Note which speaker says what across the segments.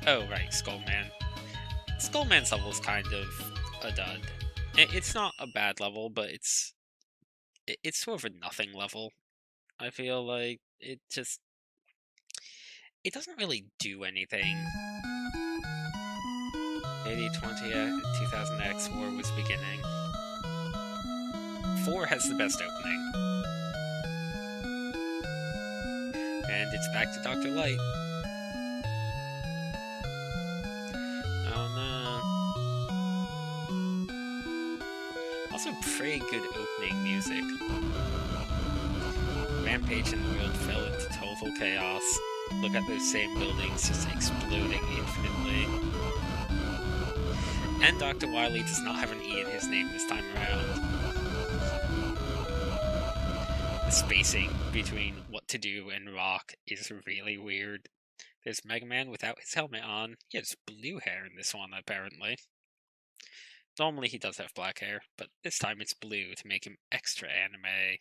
Speaker 1: Oh, right, Skullman. Skullman's level is kind of a dud. It's not a bad level, but it's sort of a nothing level. I feel like it doesn't really do anything. 8020 2000X War was beginning. 4 has the best opening. And it's back to Dr. Light. Oh no. Also pretty good opening music. Rampage in the world fell into total chaos. Look at those same buildings just exploding infinitely. And Dr. Wily does not have an E in his name this time around. The spacing between What to Do and Rock is really weird. There's Mega Man without his helmet on. He has blue hair in this one, apparently. Normally he does have black hair, but this time it's blue to make him extra anime. I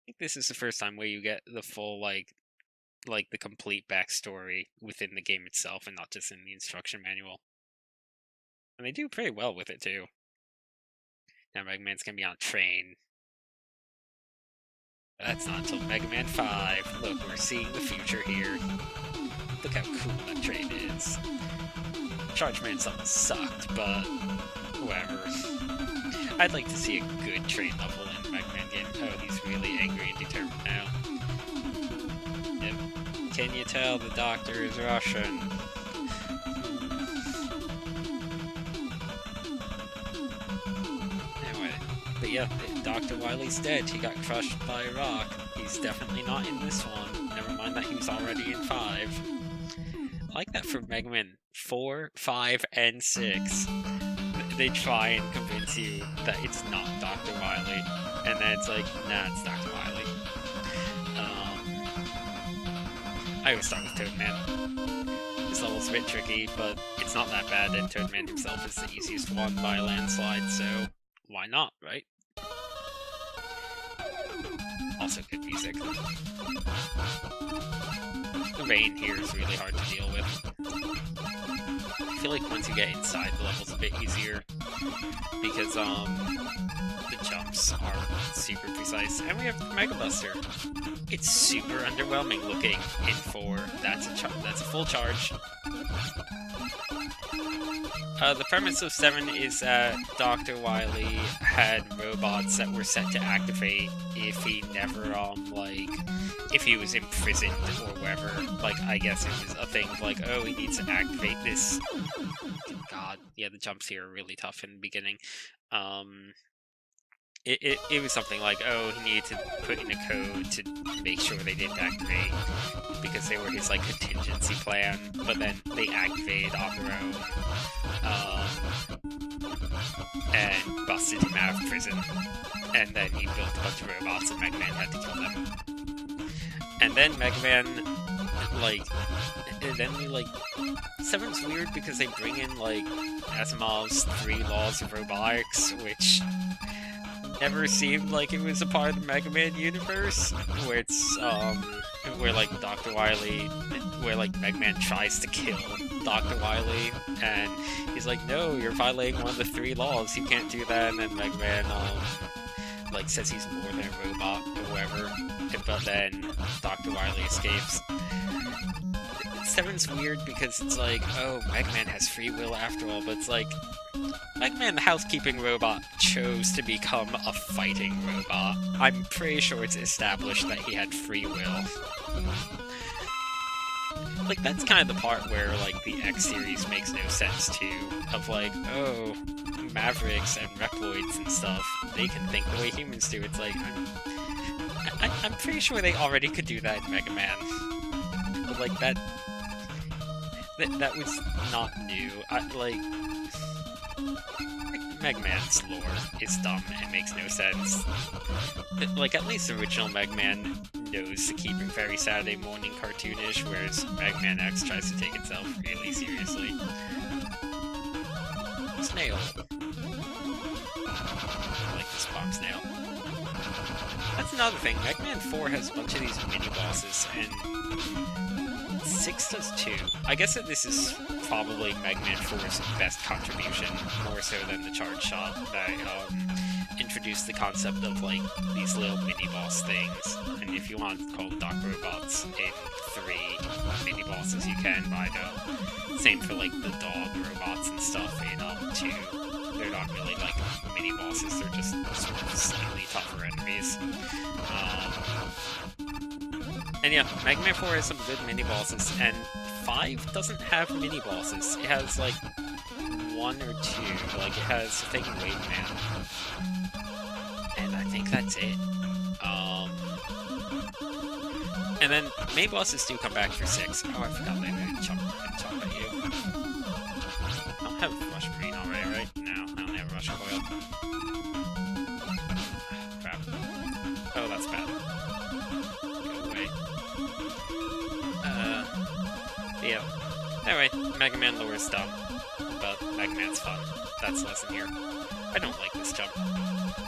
Speaker 1: think this is the first time where you get the full, like the complete backstory within the game itself and not just in the instruction manual. And they do pretty well with it, too. Now Mega Man's gonna be on a train. That's not until Mega Man 5. Look, we're seeing the future here. Look how cool that train is. Charge Man's level sucked, but whatever. I'd like to see a good train level in the Mega Man game. Oh, he's really angry and determined now. Yep. Can you tell the doctor is Russian? Anyway, but yeah, Dr. Wily's dead. He got crushed by a rock. He's definitely not in this one. Never mind that he was already in 5. I like that for Mega Man 4, 5, and 6. They try and convince you that it's not Dr. Wily, and then it's like, nah, it's Dr. Wily. I always start with Toadman. This level's a bit tricky, but it's not that bad, and Toadman himself is the easiest one by a landslide, so why not, right? Also good music. The rain here is really hard to deal with. I feel like once you get inside, the level's a bit easier, because the jumps are super precise, and we have Mega Buster. It's super underwhelming looking in 4. That's a full charge. The premise of 7 is that Dr. Wily had robots that were set to activate if he never, if he was imprisoned or wherever. Like, I guess it was a thing of like, oh, he needs to activate this. God, yeah, the jumps here are really tough in the beginning. It was something like, oh, he needed to put in a code to make sure they didn't activate, because they were his, like, contingency plan, but then they activated on their own, and busted him out of prison, and then he built a bunch of robots and Mega Man had to kill them. And then Mega Man, Seven's weird because they bring in, Asimov's 3 laws of robotics, which never seemed like it was a part of the Mega Man universe, where it's, where Mega Man tries to kill Dr. Wily, and he's like, no, you're violating one of the 3 laws, you can't do that, and then Mega Man, says he's more than a robot, or whatever, but then Dr. Wily escapes. 7's weird because it's like, oh, Mega Man has free will after all, but it's like, Mega Man, the housekeeping robot, chose to become a fighting robot. I'm pretty sure it's established that he had free will. That's kind of the part where, the X series makes no sense, too. Of, oh, Mavericks and Reploids and stuff, they can think the way humans do. It's like, I'm pretty sure they already could do that in Mega Man. But, that was not new. Mega Man's lore is dumb and makes no sense. At least the original Mega Man knows to keep it very Saturday morning cartoonish, whereas Mega Man X tries to take itself really seriously. Snail. I like this bomb snail. That's another thing, Mega Man 4 has a bunch of these mini-bosses, and 6 does too. I guess that this is probably Mega Man 4's best contribution, more so than the Charge Shot, that introduced the concept of like these little mini-boss things. And if you want to call Doc Robots in 3 mini-bosses, you can, but I know. Same for like the dog robots and stuff in 2. They're not really like mini-bosses, they're just sort of slightly tougher enemies. And yeah, Mega Man 4 has some good mini-bosses, and 5 doesn't have mini-bosses. It has, like, 1 or 2. Like, it has Thing Wave Man. And I think that's it. And then main bosses do come back for 6. Oh, I forgot they didn't jump at you. I don't have Rush Marine already, right? No, I don't have Rush Coil. Crap. Oh, that's bad. Yeah. Anyway, Mega Man lore is dumb, but Mega Man's fun. That's the lesson here. I don't like this jump.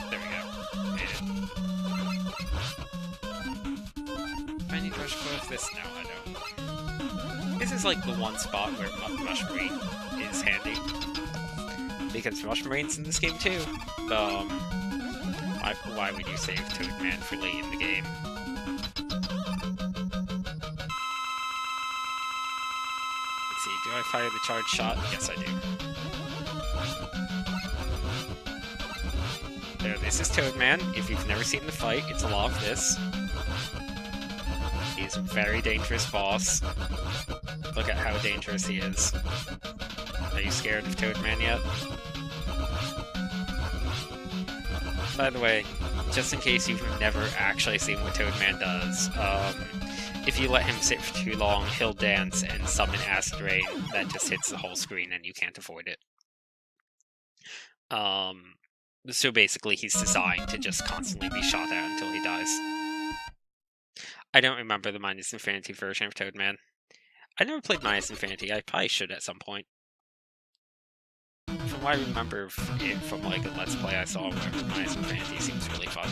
Speaker 1: There we go. Made it. Do I need Rush Coil for this? No, I don't. This is like the one spot where Rush Marine is handy. Because Rush Marine's in this game too. Why would you save Toadman for late in the game? Do I fire the Charge Shot? Yes, I do. There, this is Toadman. If you've never seen the fight, it's a lot of this. He's a very dangerous boss. Look at how dangerous he is. Are you scared of Toadman yet? By the way, just in case you've never actually seen what Toadman does, if you let him sit for too long, he'll dance and summon Acid Rain that just hits the whole screen and you can't avoid it. So basically he's designed to just constantly be shot at until he dies. I don't remember the Minus Infinity version of Toadman. I never played Minus Infinity, I probably should at some point. From what I remember it from like a Let's Play I saw where Minus Infinity seems really fun.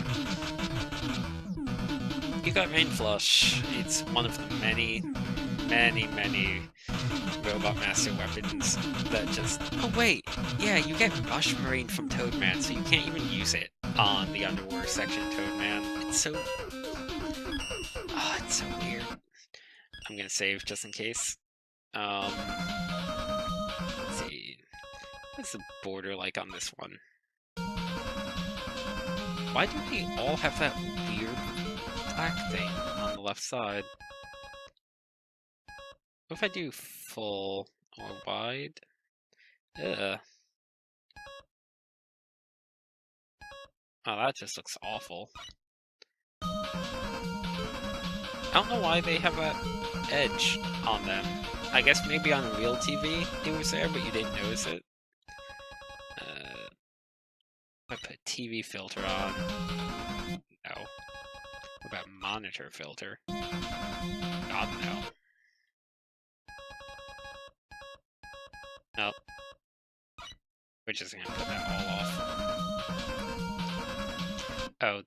Speaker 1: You got Rain Flush. It's one of the many Robot Master weapons that just... Oh wait, yeah, you get Rush Marine from Toadman, so you can't even use it on the Underwater section of Toadman. It's so... Oh, it's so weird. I'm gonna save just in case. Let's see... What's the border like on this one? Why do they all have that weird black thing on the left side? What if I do full or wide? Ugh. Oh, that just looks awful. I don't know why they have that edge on them. I guess maybe on real TV it was there, but you didn't notice it. I put TV filter on. No. What about monitor filter? God, no. Nope. We're just gonna put that all off. Oh,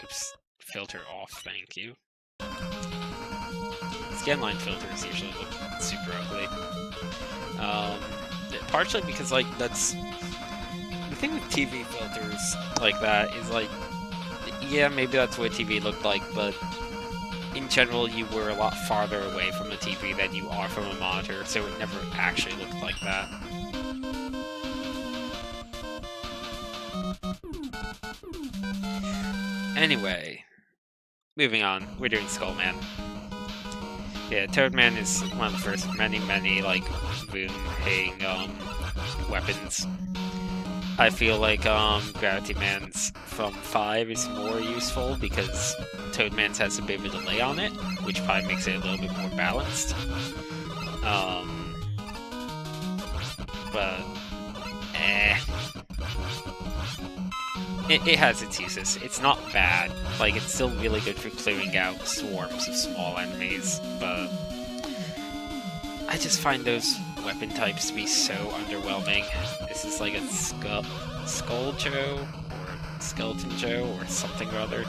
Speaker 1: oops. Filter off, thank you. Scanline filters usually look super ugly. Partially because, like, that's... The thing with TV filters like that is, like, yeah, maybe that's what TV looked like, but in general, you were a lot farther away from a TV than you are from a monitor, so it never actually looked like that. Anyway, moving on, we're doing Skullman. Yeah, Toadman is one of the first many, like, boom-hitting, weapons. I feel like, Gravity Man's from 5 is more useful because Toadman's has a bit of a delay on it, which probably makes it a little bit more balanced. But, It has its uses. It's not bad. Like, it's still really good for clearing out swarms of small enemies, but I just find those weapon types to be so underwhelming. This is like a Skull Joe, or Skeleton Joe, or something or other.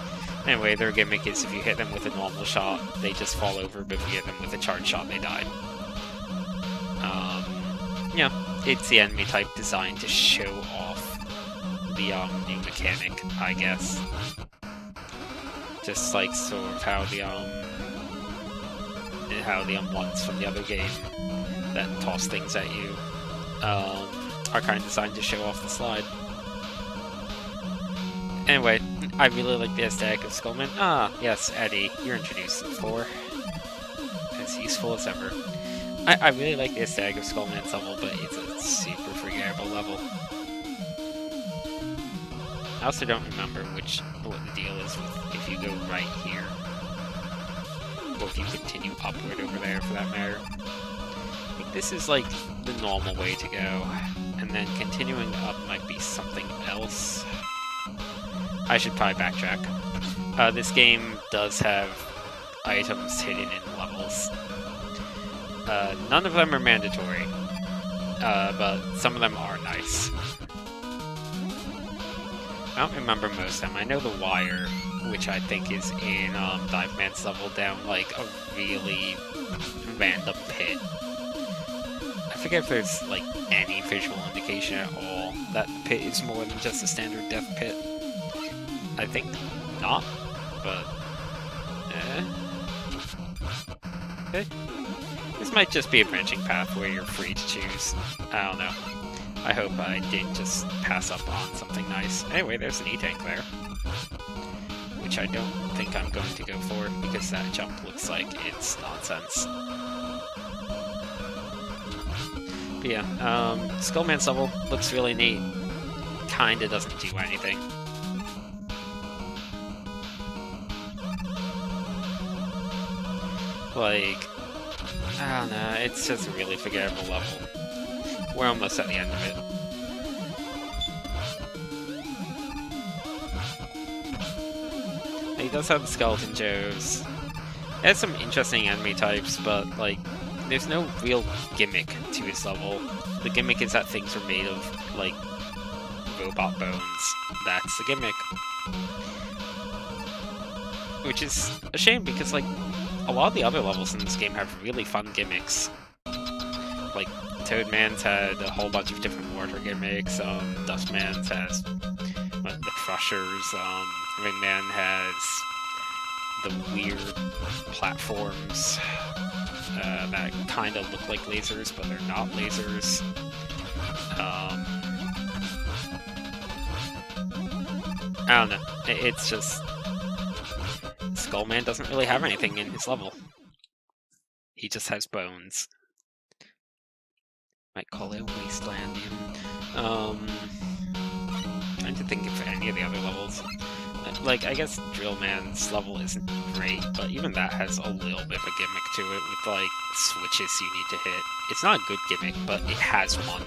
Speaker 1: Anyway, their gimmick is if you hit them with a normal shot, they just fall over, but if you hit them with a charge shot, they die. Yeah, it's the enemy type designed to show off the new mechanic, I guess. Just like sort of how the ones from the other game that toss things at you are kind of designed to show off the slide. Anyway, I really like the aesthetic of Skullman. Ah, yes, Eddie, you're introduced before. As useful as ever. I really like the aesthetic of Skullman's level, but it's a super forgettable level. I also don't remember what the deal is with if you go right here. Or if you continue upward over there, for that matter. I think this is like the normal way to go. And then continuing up might be something else. I should probably backtrack. This game does have items hidden in levels. None of them are mandatory, but some of them are nice. I don't remember most of them. I know the wire, which I think is in Dive Man's level, down like a really random pit. I forget if there's like any visual indication at all that the pit is more than just a standard death pit. I think not, but okay. This might just be a branching path where you're free to choose. I don't know. I hope I didn't just pass up on something nice. Anyway, there's an E-Tank there. Which I don't think I'm going to go for, because that jump looks like it's nonsense. But yeah, Skullman's level looks really neat. Kinda doesn't do anything. Like, I don't know, it's just a really forgettable level. We're almost at the end of it. He does have the Skeleton Joes. It has some interesting enemy types, but, like, there's no real gimmick to his level. The gimmick is that things are made of, like, robot bones. That's the gimmick. Which is a shame, because, like, a lot of the other levels in this game have really fun gimmicks. Like, Toadman's had a whole bunch of different water gimmicks, Dustman's has the Crushers, Ringman has the weird platforms that kind of look like lasers, but they're not lasers. I don't know, it's just... Skullman doesn't really have anything in his level. He just has bones. Might call it Wastelandium. Trying to think of any of the other levels. Like, I guess Drillman's level isn't great, but even that has a little bit of a gimmick to it with, like, switches you need to hit. It's not a good gimmick, but it has one.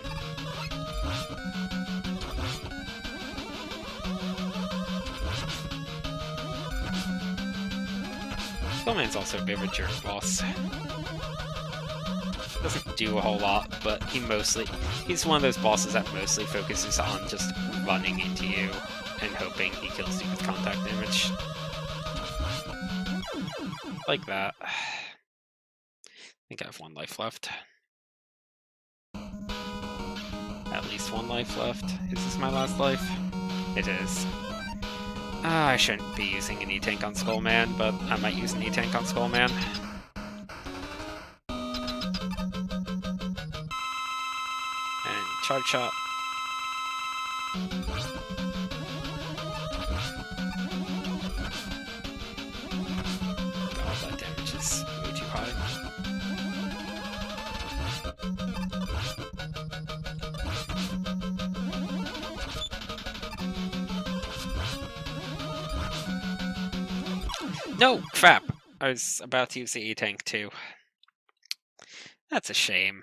Speaker 1: Skullman's also a bit of a jerk boss. Doesn't do a whole lot, but he's one of those bosses that mostly focuses on just running into you and hoping he kills you with contact damage. Like that. I think I have 1 life left. At least 1 life left. Is this my last life? It is. I shouldn't be using an E-Tank on Skullman, but I might use an E-Tank on Skullman. And charge shot. God, that damage is way too high. No! Crap! I was about to use the E-Tank too. That's a shame.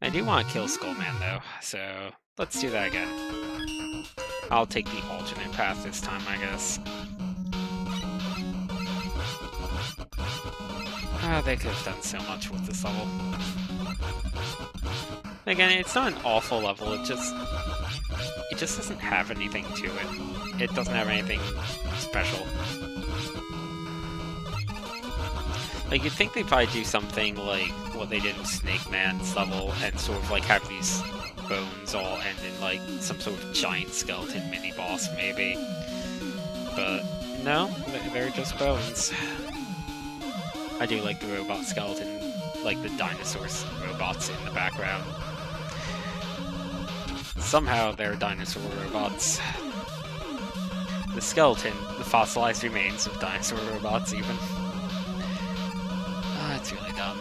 Speaker 1: I do want to kill Skullman though, so let's do that again. I'll take the alternate path this time, I guess. They could have done so much with this level. Again, it's not an awful level, it just just doesn't have anything to it. It doesn't have anything special. Like, you'd think they'd probably do something like what they did with Snake Man's level, and sort of like have these bones all end in like some sort of giant skeleton mini-boss, maybe. But no, they're just bones. I do like the robot skeleton, like the dinosaur robots in the background. Somehow they're dinosaur robots. The skeleton, the fossilized remains of dinosaur robots, even. It's really dumb.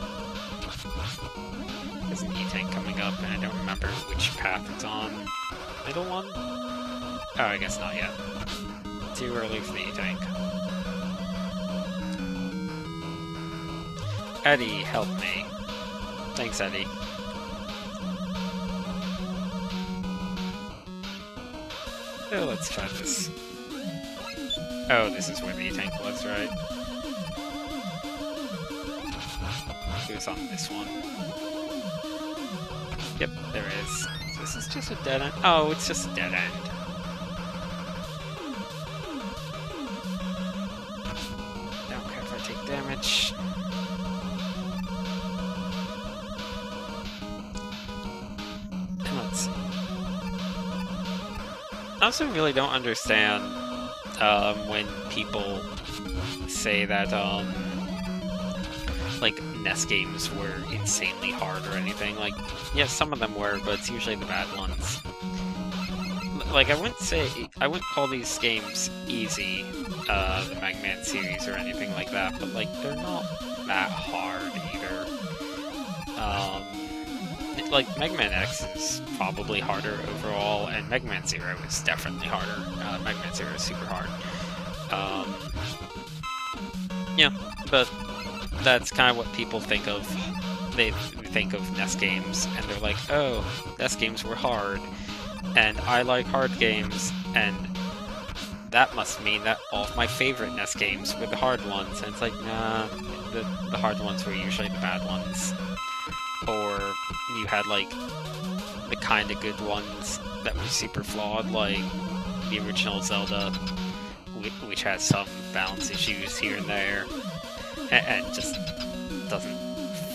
Speaker 1: There's an E-tank coming up, and I don't remember which path it's on. Middle one? Oh, I guess not yet. Too early for the E-tank. Eddie, help me. Thanks, Eddie. Oh, let's try this. Oh, this is where the E-tank was, right? Who's on this one? Yep, there is. This is just a dead end. Oh, it's just a dead end. Don't care if I take damage. And let's see. I also really don't understand when people say that like NES games were insanely hard or anything. Like, yes, some of them were, but it's usually the bad ones. Like, I wouldn't call these games easy, the Mega Man series or anything like that, but like, they're not that hard either. Like, Mega Man X is probably harder overall, and Mega Man Zero is definitely harder. Mega Man Zero is super hard. Yeah, but that's kind of what people think of. They think of NES games, and they're like, oh, NES games were hard, and I like hard games, and that must mean that all of my favorite NES games were the hard ones. And it's like, nah, the hard ones were usually the bad ones. Or you had, like, the kind of good ones that were super flawed, like the original Zelda, which has some balance issues here and there, and just doesn't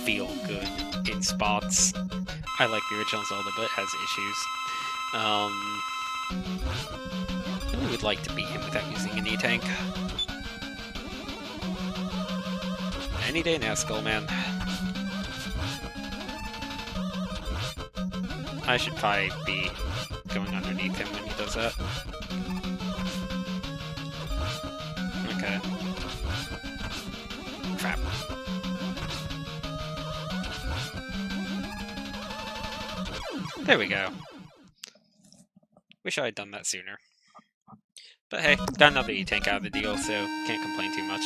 Speaker 1: feel good in spots. I like the original Zelda, but it has issues. I really would like to beat him without using an E-tank. Any day now, Skullman. I should probably be going underneath him when he does that. Okay. Crap. There we go. Wish I had done that sooner. But hey, got another E-tank out of the deal, so can't complain too much.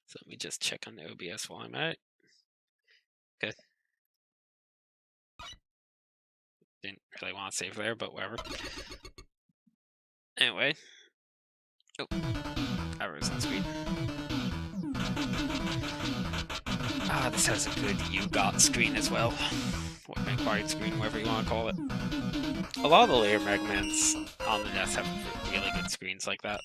Speaker 1: So let me just check on the OBS while I'm at it. Okay. Didn't really want to save there, but whatever. Anyway. Oh. Arrows on speed. Ah, this has a good U-GOT screen as well. Or required screen, whatever you want to call it. A lot of the later Mega Mans on the NES have really good screens like that.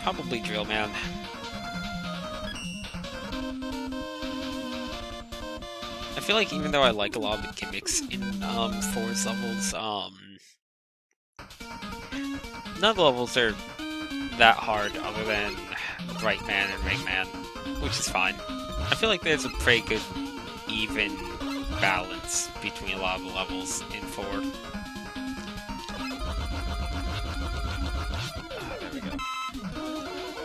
Speaker 1: Probably Drill Man. I feel like even though I like a lot of the gimmicks in Forest levels, none of the levels are that hard other than Bright Man and Ring Man, which is fine. I feel like there's a pretty good even balance between a lot of the levels in 4. There we go.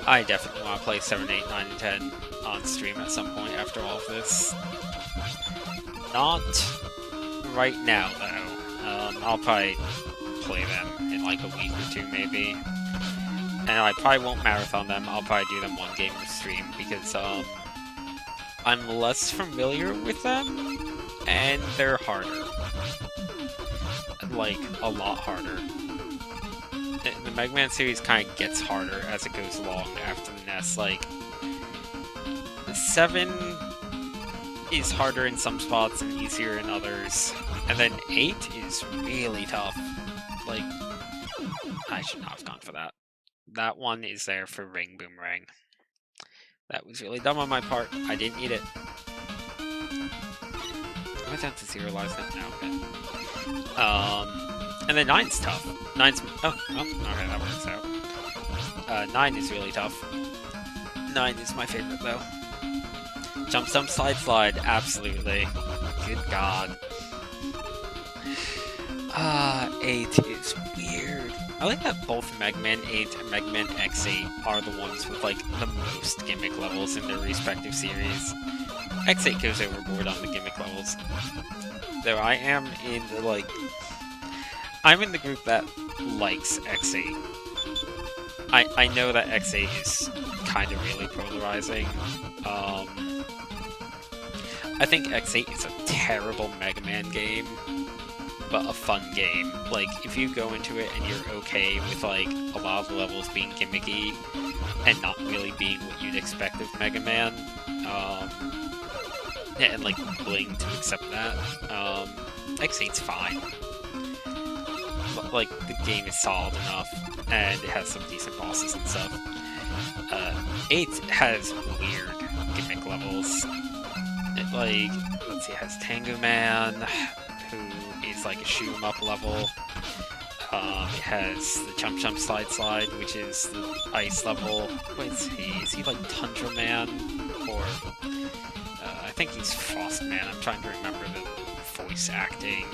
Speaker 1: I definitely want to play 7, 8, 9, and 10 on stream at some point after all of this. Not right now, though. I'll probably play them in like a week or 2, maybe. And I probably won't marathon them. I'll probably do them one game per stream because I'm less familiar with them, and they're harder. Like, a lot harder. The Mega Man series kind of gets harder as it goes along after the NES. Like, 7 is harder in some spots and easier in others. And then 8 is really tough. Like, I should not have gone for that. That one is there for Ring Boomerang. That was really dumb on my part. I didn't need it. Am I down to 0 lives now? No, okay. And then 9's tough. 9's... Oh, okay, that works out. 9 is really tough. 9 is my favorite, though. Jump, jump, slide, slide. Absolutely. Good God. 8 is weird. I like that both Mega Man 8 and Mega Man X8 are the ones with, like, the most gimmick levels in their respective series. X8 goes overboard on the gimmick levels. Though I am in the, like... I'm in the group that likes X8. I know that X8 is kind of really polarizing. I think X8 is a terrible Mega Man game, but a fun game. Like, if you go into it and you're okay with, like, a lot of the levels being gimmicky and not really being what you'd expect of Mega Man, yeah, and, like, willing to accept that, X8's fine. But, like, the game is solid enough, and it has some decent bosses and stuff. 8 has weird gimmick levels. It, like, let's see, it has Tango Man, who is like a shoot 'em up level. It has the Jump Jump Slide Slide, which is the ice level. What is he? Is he like Tundra Man? Or I think he's Frost Man. I'm trying to remember the voice acting.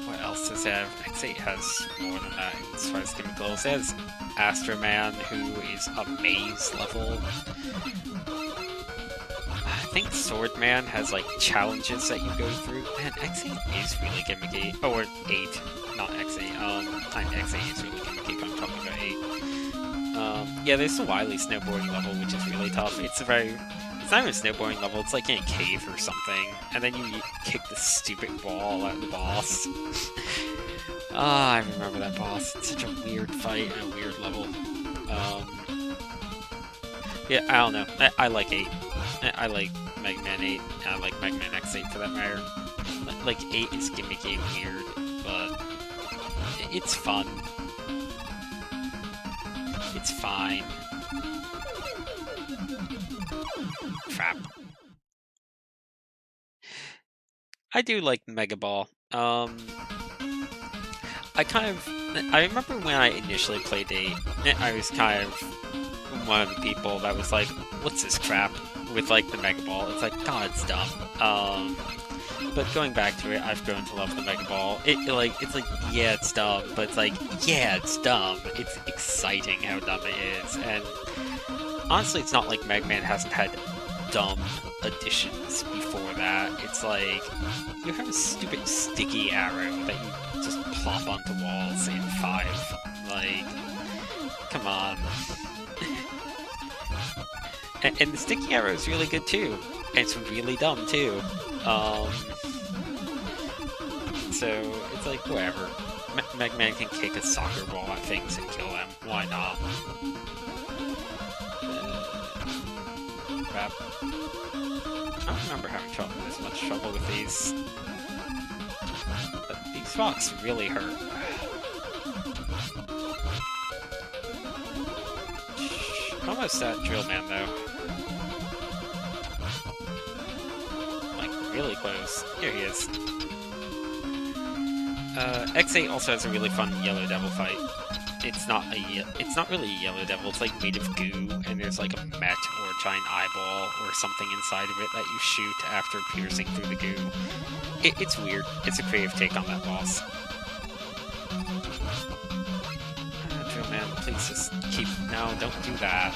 Speaker 1: What else does it have? X8 has more than that as far as gimmick levels. It has Astro Man, who is a maze level. I think Sword Man has like challenges that you go through. Man, X8 is really gimmicky. Oh, or 8, not X8. X8 is really gimmicky, but I'm talking about 8. Yeah, there's the Wily snowboarding level, which is really tough. It's not even a snowboarding level, it's like in a cave or something. And then you kick the stupid ball at the boss. I remember that boss. It's such a weird fight and a weird level. Yeah, I don't know. I like 8. I like Mega Man 8. I like Mega Man X8 for that matter. Like, 8 is gimmicky and weird, but it's fun. It's fine. Crap. I do like Mega Ball. I remember when I initially played 8, I was kind of one of the people that was like, what's this crap with, like, the Mega Ball? It's like, God, it's dumb. But going back to it, I've grown to love the Mega Ball. It's like, yeah, it's dumb, but it's like, yeah, it's dumb. It's exciting how dumb it is, and honestly, it's not like Mega Man hasn't had dumb additions before that. It's like, you have a stupid sticky arrow that you just plop onto walls in 5. Like, come on. and the sticky arrow is really good too. And it's really dumb too. So, it's like, whatever. Mega Man can kick a soccer ball at things and kill them. Why not? Crap. I don't remember having this much trouble with these. But these rocks really hurt. Almost at Drill Man though. Like, really close. Here he is. X8 also has a really fun Yellow Devil fight. It's not really a Yellow Devil, it's like made of goo, and there's like a Met or a giant eyeball or something inside of it that you shoot after piercing through the goo. It's weird. It's a creative take on that boss. Drill Man, please just keep... No, don't do that.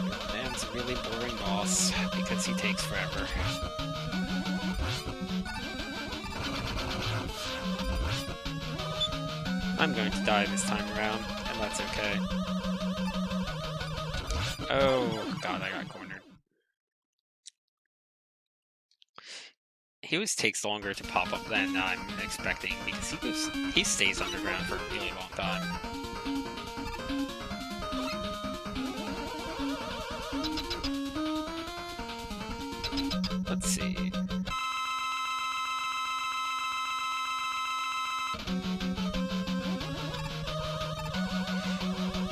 Speaker 1: Drill Man's a really boring boss because he takes forever. I'm going to die this time around, and that's okay. Oh, God, I got cornered. He always takes longer to pop up than I'm expecting, because he stays underground for a really long time. Let's see.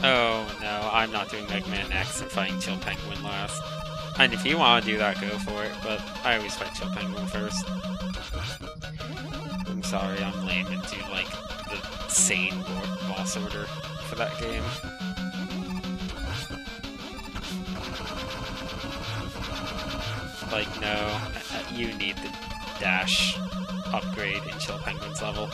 Speaker 1: Oh no, I'm not doing Mega Man X and fighting Chill Penguin last. And if you want to do that, go for it, but I always fight Chill Penguin first. I'm sorry, I'm lame and do like the sane boss order for that game. Like, no, you need the dash upgrade in Chill Penguin's level.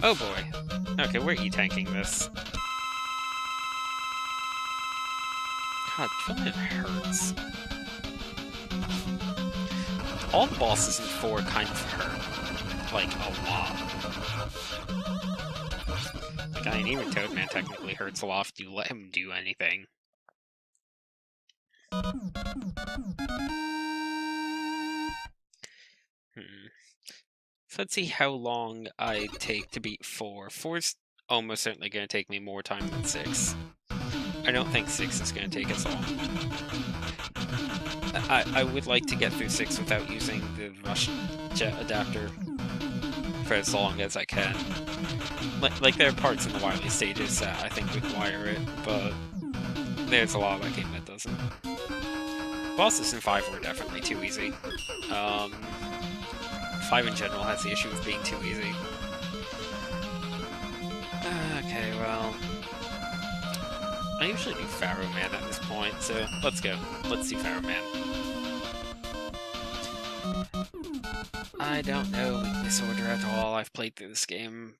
Speaker 1: Oh boy. Okay, we're E-tanking this. God, Filament hurts. All the bosses in 4 kind of hurt. Like, a lot. Like, I mean, even Toadman technically hurts a lot if you let him do anything. So let's see how long I take to beat 4. 4's almost certainly going to take me more time than 6. I don't think 6 is going to take as long. I would like to get through 6 without using the Rush Jet adapter for as long as I can. Like there are parts in the Wily stages that I think require it, but there's a lot of that game that doesn't. Bosses in 5 were definitely too easy. 5 in general has the issue of being too easy. Okay, well... I usually do Pharaoh Man at this point, so let's go. Let's do Pharaoh Man. I don't know Weakness Order at all. I've played through this game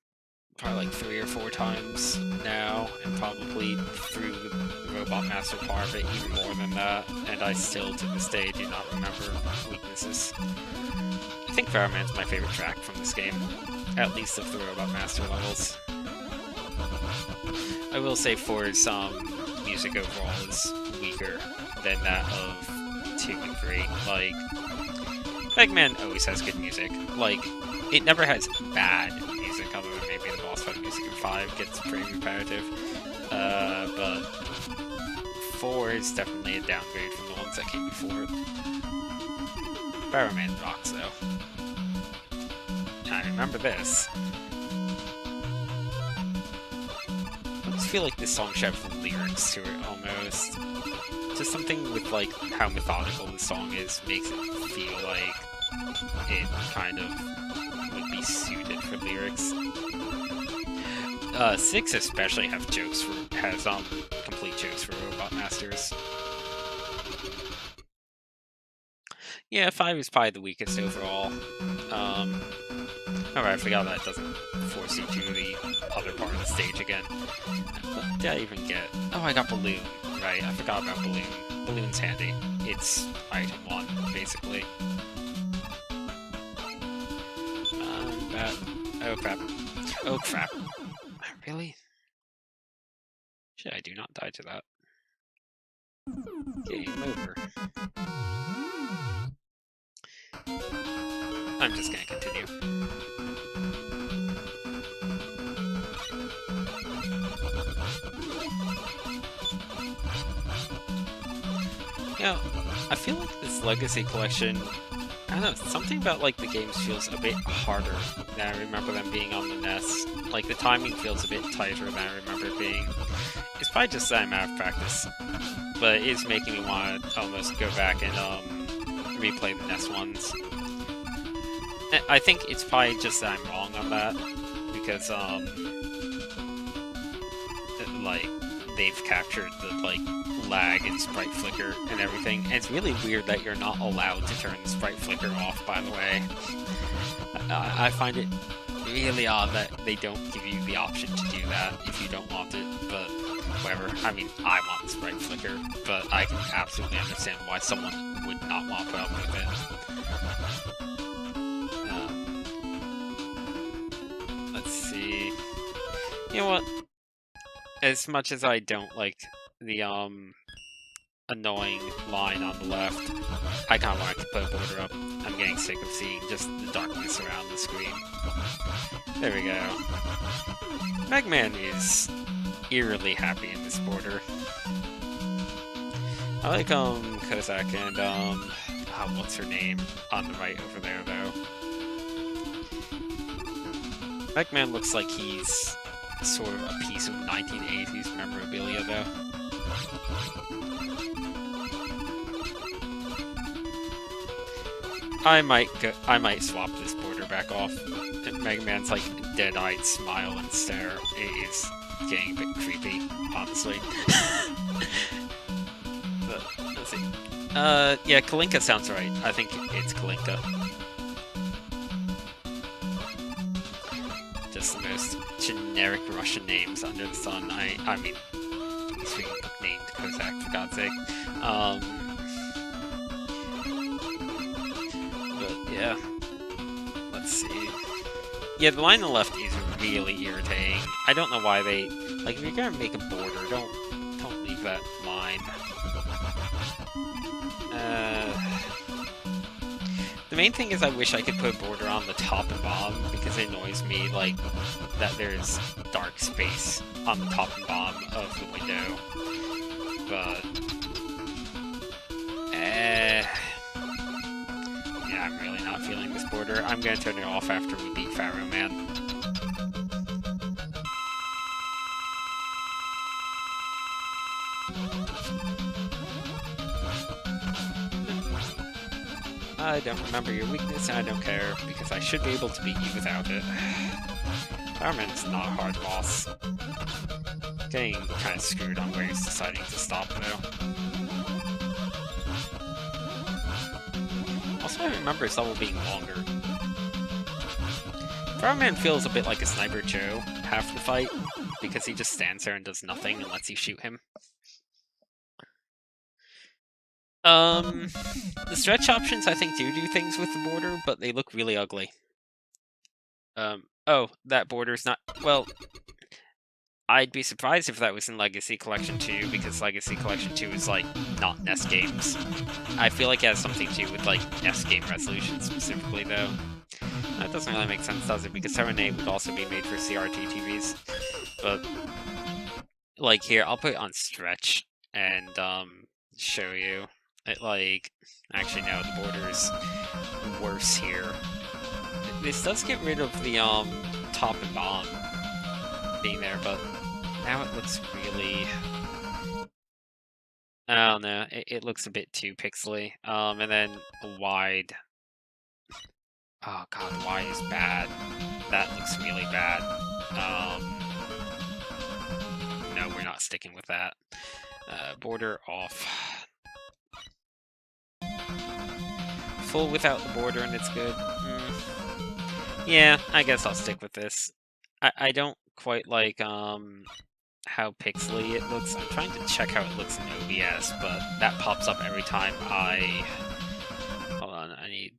Speaker 1: probably like 3 or 4 times now, and probably through the Robot Master part of it even more than that, and I still to this day do not remember weaknesses. I think Pharaoh Man's my favorite track from this game, at least of the Robot Master levels. I will say 4's music overall is weaker than that of 2 and 3. Like, Mega Man always has good music. Like, it never has bad music, other than maybe the boss fight music in 5 gets pretty repetitive. But 4 is definitely a downgrade from the ones that came before it. Pharaoh Man rocks, though. I remember this. I just feel like this song should have lyrics to it, almost. Just something with, like, how methodical the song is makes it feel like it kind of would be suited for lyrics. 6 especially has complete jokes for Robot Masters. Yeah, 5 is probably the weakest overall. Alright, I forgot that doesn't force you to the other part of the stage again. What did I even get? Oh, I got Balloon. Right, I forgot about Balloon. Balloon's handy. It's item 1, basically. Oh crap. Oh crap. Really? Shit, I do not die to that. Game over. I'm just gonna continue. You know, I feel like this Legacy Collection, I don't know, something about like the games feels a bit harder than I remember them being on the NES. Like the timing feels a bit tighter than I remember it being. It's probably just that I'm out of practice, but it is making me want to almost go back and replay the NES ones. I think it's probably just that I'm wrong on that, because like they've captured the like lag and sprite flicker and everything. And it's really weird that you're not allowed to turn the sprite flicker off, by the way. I find it really odd that they don't give you the option to do that if you don't want it, but whatever. I mean, I want the sprite flicker, but I can absolutely understand why someone would not want to put up with it. Let's see. You know what? As much as I don't like the annoying line on the left. I kind of wanted to put a border up. I'm getting sick of seeing just the darkness around the screen. There we go. Megman is eerily happy in this border. I like Kozak and what's her name on the right over there though. Megman looks like he's sort of a piece of 1980s memorabilia though. I might swap this border back off. Mega Man's like dead-eyed smile and stare is getting a bit creepy, honestly. But let's see. Yeah, Kalinka sounds right. I think it's Kalinka. Just the most generic Russian names under the sun. I mean, he's being named Kozak for God's sake. Yeah. Let's see. Yeah, the line on the left is really irritating. I don't know why they... Like, if you're gonna make a border, don't leave that line. The main thing is I wish I could put a border on the top and bottom, because it annoys me, like, that there's dark space on the top and bottom of the window. But... yeah, I'm really not feeling this border. I'm gonna turn it off after we beat Pharaoh Man. I don't remember your weakness, and I don't care, because I should be able to beat you without it. Pharaoh Man's not a hard boss. Getting kind of screwed on where he's deciding to stop, though. Also, I remember his level being longer. Pharaoh Man feels a bit like a Sniper Joe half the fight, because he just stands there and does nothing and lets you shoot him. The stretch options I think do things with the border, but they look really ugly. Oh, that border's not... Well, I'd be surprised if that was in Legacy Collection 2, because Legacy Collection 2 is, like, not NES games. I feel like it has something to do with, like, NES game resolution specifically, though. That doesn't really make sense, does it? Because 7A would also be made for CRT TVs. But, like, here, I'll put it on stretch and, show you. It, like... Actually, no, the border's worse here. This does get rid of the, top and bottom being there, but now it looks really... I don't know, it looks a bit too pixely. And then wide. Oh god, wide is bad. That looks really bad. No, we're not sticking with that. Border off. Full without the border and it's good. Yeah, I guess I'll stick with this. I don't quite like how pixely it looks. I'm trying to check how it looks in OBS, but that pops up every time I... Hold on, I need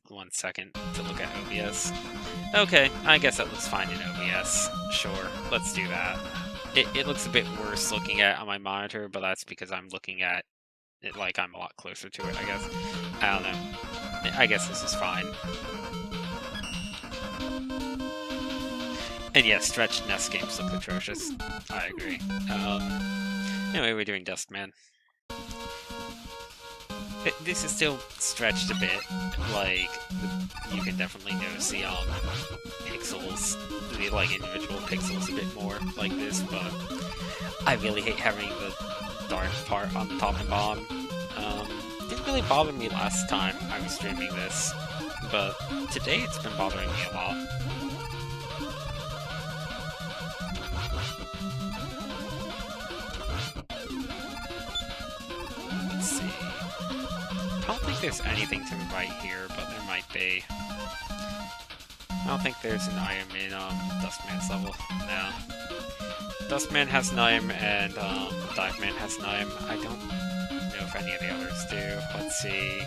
Speaker 1: 1 second to look at OBS. Okay, I guess that looks fine in OBS. Sure, let's do that. It looks a bit worse looking at it on my monitor, but that's because I'm looking at it like I'm a lot closer to it, I guess. I don't know. I guess this is fine. And yes, stretched NES games look atrocious. I agree. Anyway, we're doing Dustman. This is still stretched a bit. Like, you can definitely notice the pixels, the like individual pixels a bit more like this, but I really hate having the dark part on the top and bottom. Didn't really bother me last time I was streaming this, but today it's been bothering me a lot. Let's see. I don't think there's anything to the right here, but there might be. I don't think there's an item in Dustman's level. No. Dustman has an item, and Diveman has an item. I don't know if any of the others do. Let's see.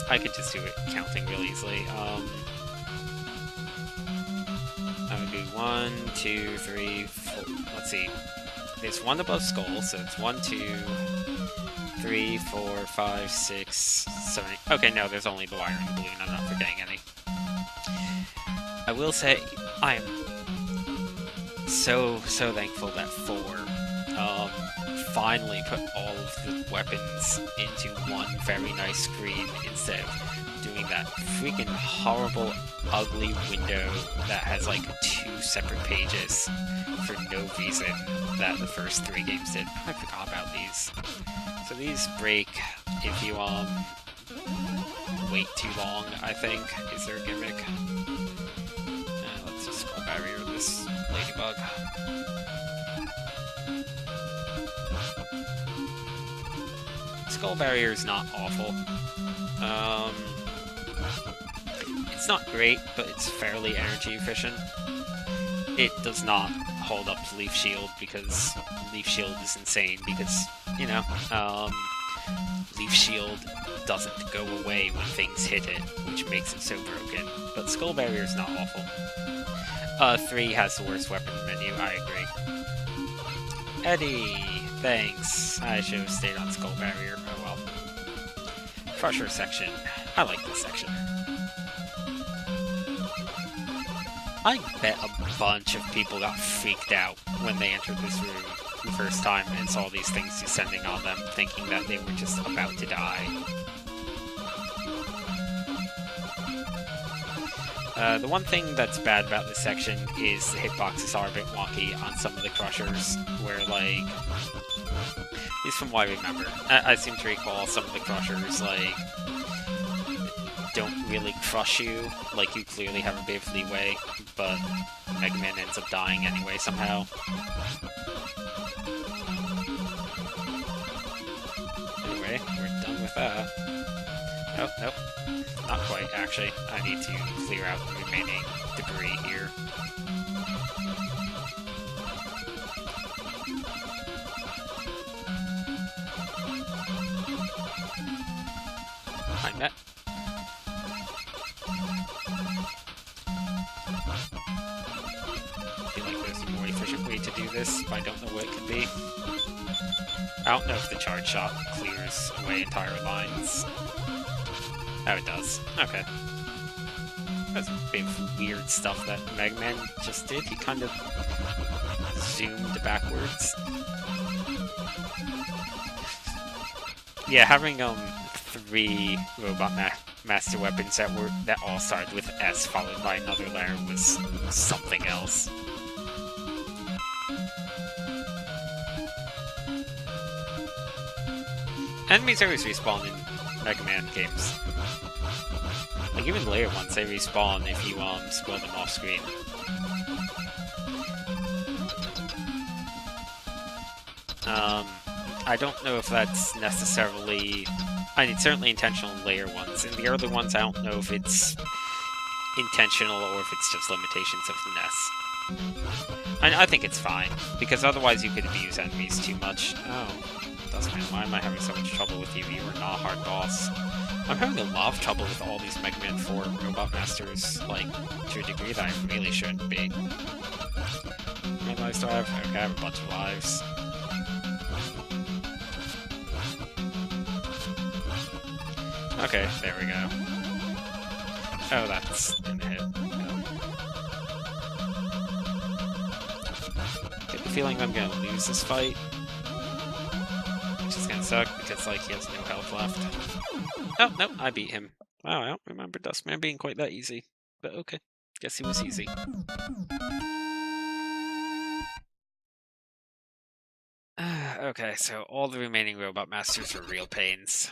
Speaker 1: I could just do it counting real easily. That would be 1, 2, 3, 4. Let's see. there's one above Skull, so it's 1, 2, 3, 4, 5, 6, 7, 8. Okay, no, there's only the wire and the balloon. I'm not forgetting any. I will say, I am so thankful that 4 finally put all of the weapons into one very nice screen instead of doing that freaking horrible, ugly window that has like 2 separate pages for no reason that the first 3 games did. I forgot about these. So these break if you wait too long, I think. Is there a gimmick? Let's just skull barrier this ladybug. Skull barrier is not awful. It's not great, but it's fairly energy efficient. It does not hold up to Leaf Shield because Leaf Shield is insane because, you know, Leaf Shield doesn't go away when things hit it, which makes it so broken. But Skull Barrier is not awful. 3 has the worst weapon menu, I agree. Eddie, thanks. I should have stayed on Skull Barrier, oh well. Crusher section. I like this section. I bet a bunch of people got freaked out when they entered this room the first time and saw these things descending on them, thinking that they were just about to die. The one thing that's bad about this section is the hitboxes are a bit wonky on some of the crushers, where, like, at least from what I remember, I seem to recall some of the crushers, like, don't really crush you, like you clearly have a bit of leeway, but Mega Man ends up dying anyway somehow. Anyway, we're done with that. Oh, nope. Not quite, actually. I need to clear out the remaining debris here. I met. I feel like there's a more efficient way to do this, but I don't know what it could be. I don't know if the charge shot clears away entire lines. Oh, it does. Okay. That's a bit of weird stuff that Mega Man just did. He kind of zoomed backwards. Yeah, having 3 Robot Master weapons that all started with S followed by another letter was something else. Enemies always respawn in Mega Man games. Like, even later ones, they respawn if you scroll them off screen. I don't know if that's necessarily... I mean, it's certainly intentional in later ones. In the early ones, I don't know if it's intentional or if it's just limitations of the NES. I think it's fine, because otherwise you could abuse enemies too much. Oh, Dustman, why am I having so much trouble with you? You are not a hard boss. I'm having a lot of trouble with all these Mega Man 4 Robot Masters, like, to a degree that I really shouldn't be. How many lives do I have? Okay, I have a bunch of lives. Okay, there we go. Oh, that's gonna hit. I get the feeling I'm gonna lose this fight. Which is gonna suck, because, like, he has no health left. Oh, no, I beat him. Wow, I don't remember Dustman being quite that easy. But okay, guess he was easy. Okay, so all the remaining Robot Masters are real pains.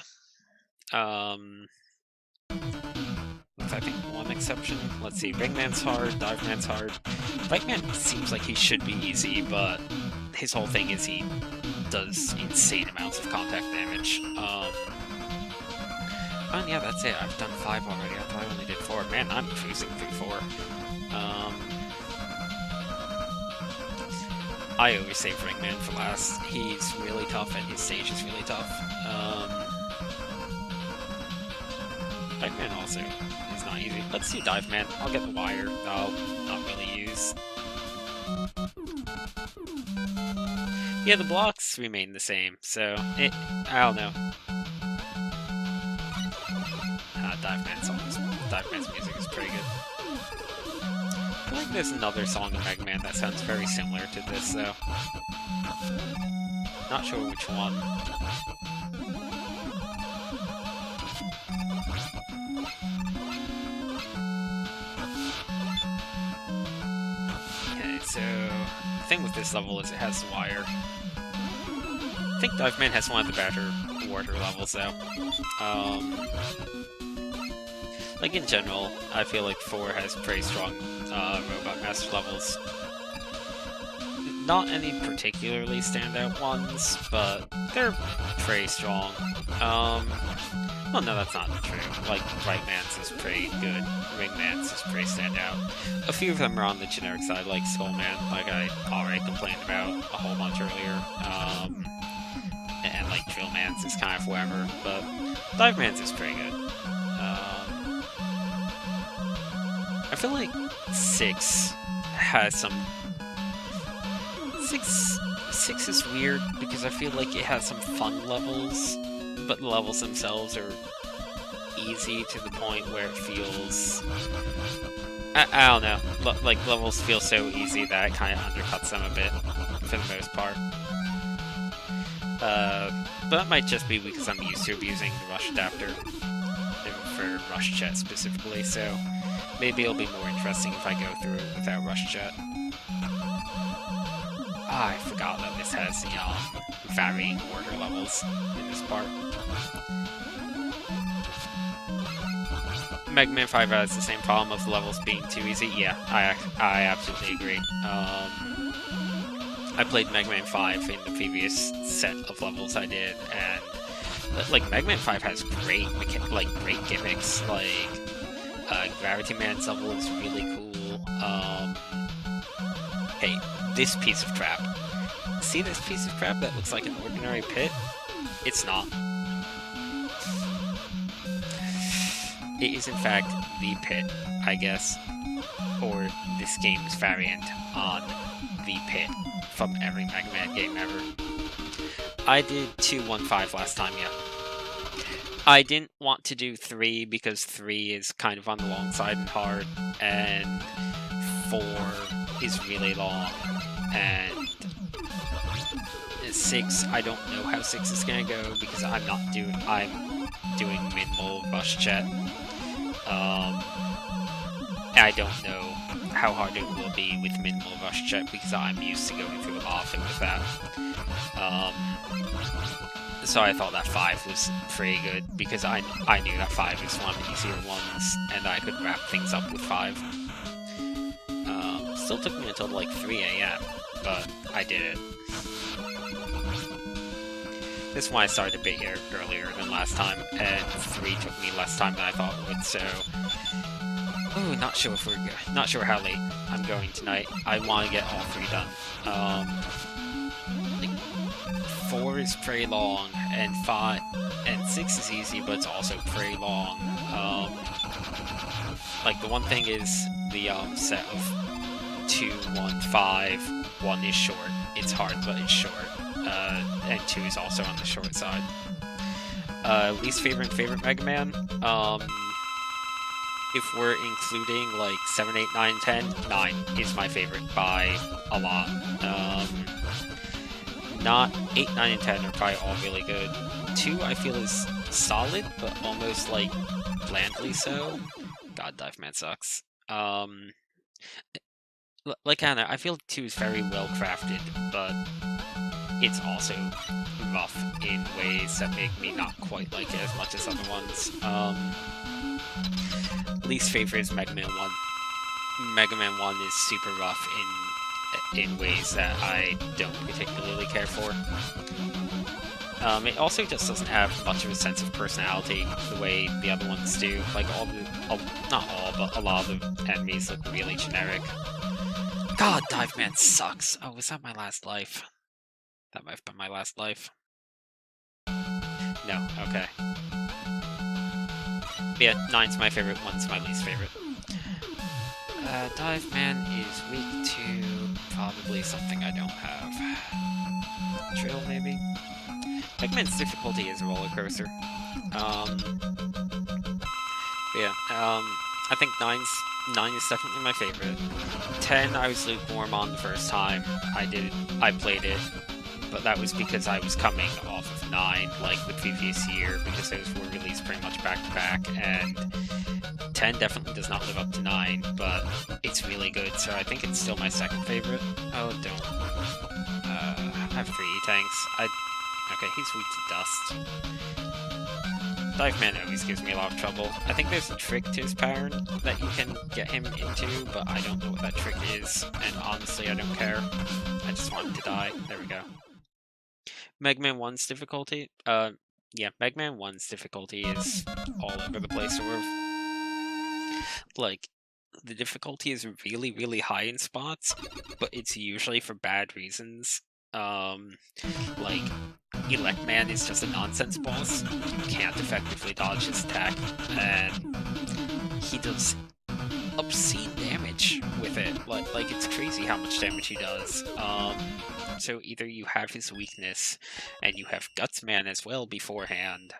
Speaker 1: With I think one exception. Let's see, Ringman's hard, Diveman's hard. Diveman seems like he should be easy, but his whole thing is he does insane amounts of contact damage. Oh yeah, that's it. I've done 5 already. I thought I only did 4. Man, I'm cruising through 4. I always save Ringman for last. He's really tough, and his stage is really tough. Diveman also is not easy. Let's do Diveman. I'll get the wire that I'll not really use. Yeah, the blocks remain the same, so I don't know. Dive Man's music is pretty good. I feel like there's another song in Mega Man that sounds very similar to this, though. Not sure which one. Okay, so the thing with this level is it has wire. I think Dive Man has one of the better water levels, though. Like in general, I feel like 4 has pretty strong Robot Master levels. Not any particularly standout ones, but they're pretty strong. Oh no, that's not true. Like, Right Man's is pretty good, Ring Man's is pretty standout. A few of them are on the generic side, like Skull Man, like I already complained about a whole bunch earlier. And like Drill Man's is kind of whatever, but Dive Man's is pretty good. I feel like 6 has some... 6 is weird because I feel like it has some fun levels, but the levels themselves are easy to the point where it feels... I don't know, like levels feel so easy that it kind of undercuts them a bit, for the most part. But that might just be because I'm used to abusing the Rush Adapter, for Rush Jet specifically, so maybe it'll be more interesting if I go through it without Rush Jet. I forgot that this has the varying order levels in this part. Mega Man 5 has the same problem of the levels being too easy. Yeah, I absolutely agree. I played Mega Man 5 in the previous set of levels I did, and like Mega Man 5 has great gimmicks. Like Gravity Man's level is really cool. Hey, this piece of crap. See this piece of crap that looks like an ordinary pit? It's not. It is in fact the pit, I guess, or this game's variant on the pit from every Mega Man game ever. I did 2-1-5 last time, yeah. I didn't want to do 3 because 3 is kind of on the long side and hard, and 4 is really long, and 6, I don't know how 6 is gonna go because I'm doing minimal Rush Jet. I don't know how hard it will be with minimal Rush Jet because I'm used to going through it often with that. So I thought that 5 was pretty good because I knew that 5 is one of the easier ones and I could wrap things up with 5. Still took me until like 3 AM, but I did it. This one I started a bit earlier than last time, and 3 took me less time than I thought it would, so... Ooh, not sure how late I'm going tonight. I want to get all 3 done. Like, 4 is pretty long, and 6 is easy, but it's also pretty long. Like, the one thing is the set of 2, 1, 5, 1 is short. It's hard, but it's short. And 2 is also on the short side. Least favorite Mega Man? If we're including like 7, 8, 9, 10, 9 is my favorite by a lot. Not 8, 9, and 10 are probably all really good. 2 I feel is solid, but almost like blandly so. God, Dive Man sucks. Like I don't know, I feel 2 is very well crafted, but it's also rough in ways that make me not quite like it as much as other ones. Least favorite is Mega Man 1. Mega Man 1 is super rough in ways that I don't particularly care for. It also just doesn't have much of a sense of personality the way the other ones do. Like not all, but a lot of the enemies look really generic. God, Dive Man sucks. Oh, was that my last life? That might have been my last life. No, okay. Yeah, 9's my favorite, 1's my least favorite. Dive Man is weak to probably something I don't have. Drill, maybe? Eggman's difficulty is a roller coaster. Yeah, I think 9 is definitely my favorite. 10 I was lukewarm on the first time I played it, but that was because I was coming off of 9, like the previous year, because those were released pretty much back to back, and 10 definitely does not live up to 9, but it's really good, so I think it's still my second favorite. Oh, don't. I have 3 E-Tanks. Okay, he's weak to dust. Dive Man always gives me a lot of trouble. I think there's a trick to his pattern that you can get him into, but I don't know what that trick is, and honestly, I don't care. I just want him to die. There we go. Mega Man 1's difficulty? Yeah, Mega Man 1's difficulty is all over the place, sort of. Like, the difficulty is really, really high in spots, but it's usually for bad reasons. Like, Elect Man is just a nonsense boss. You can't effectively dodge his attack, and he does obscene damage with it. Like it's crazy how much damage he does. So either you have his weakness, and you have Guts Man as well beforehand.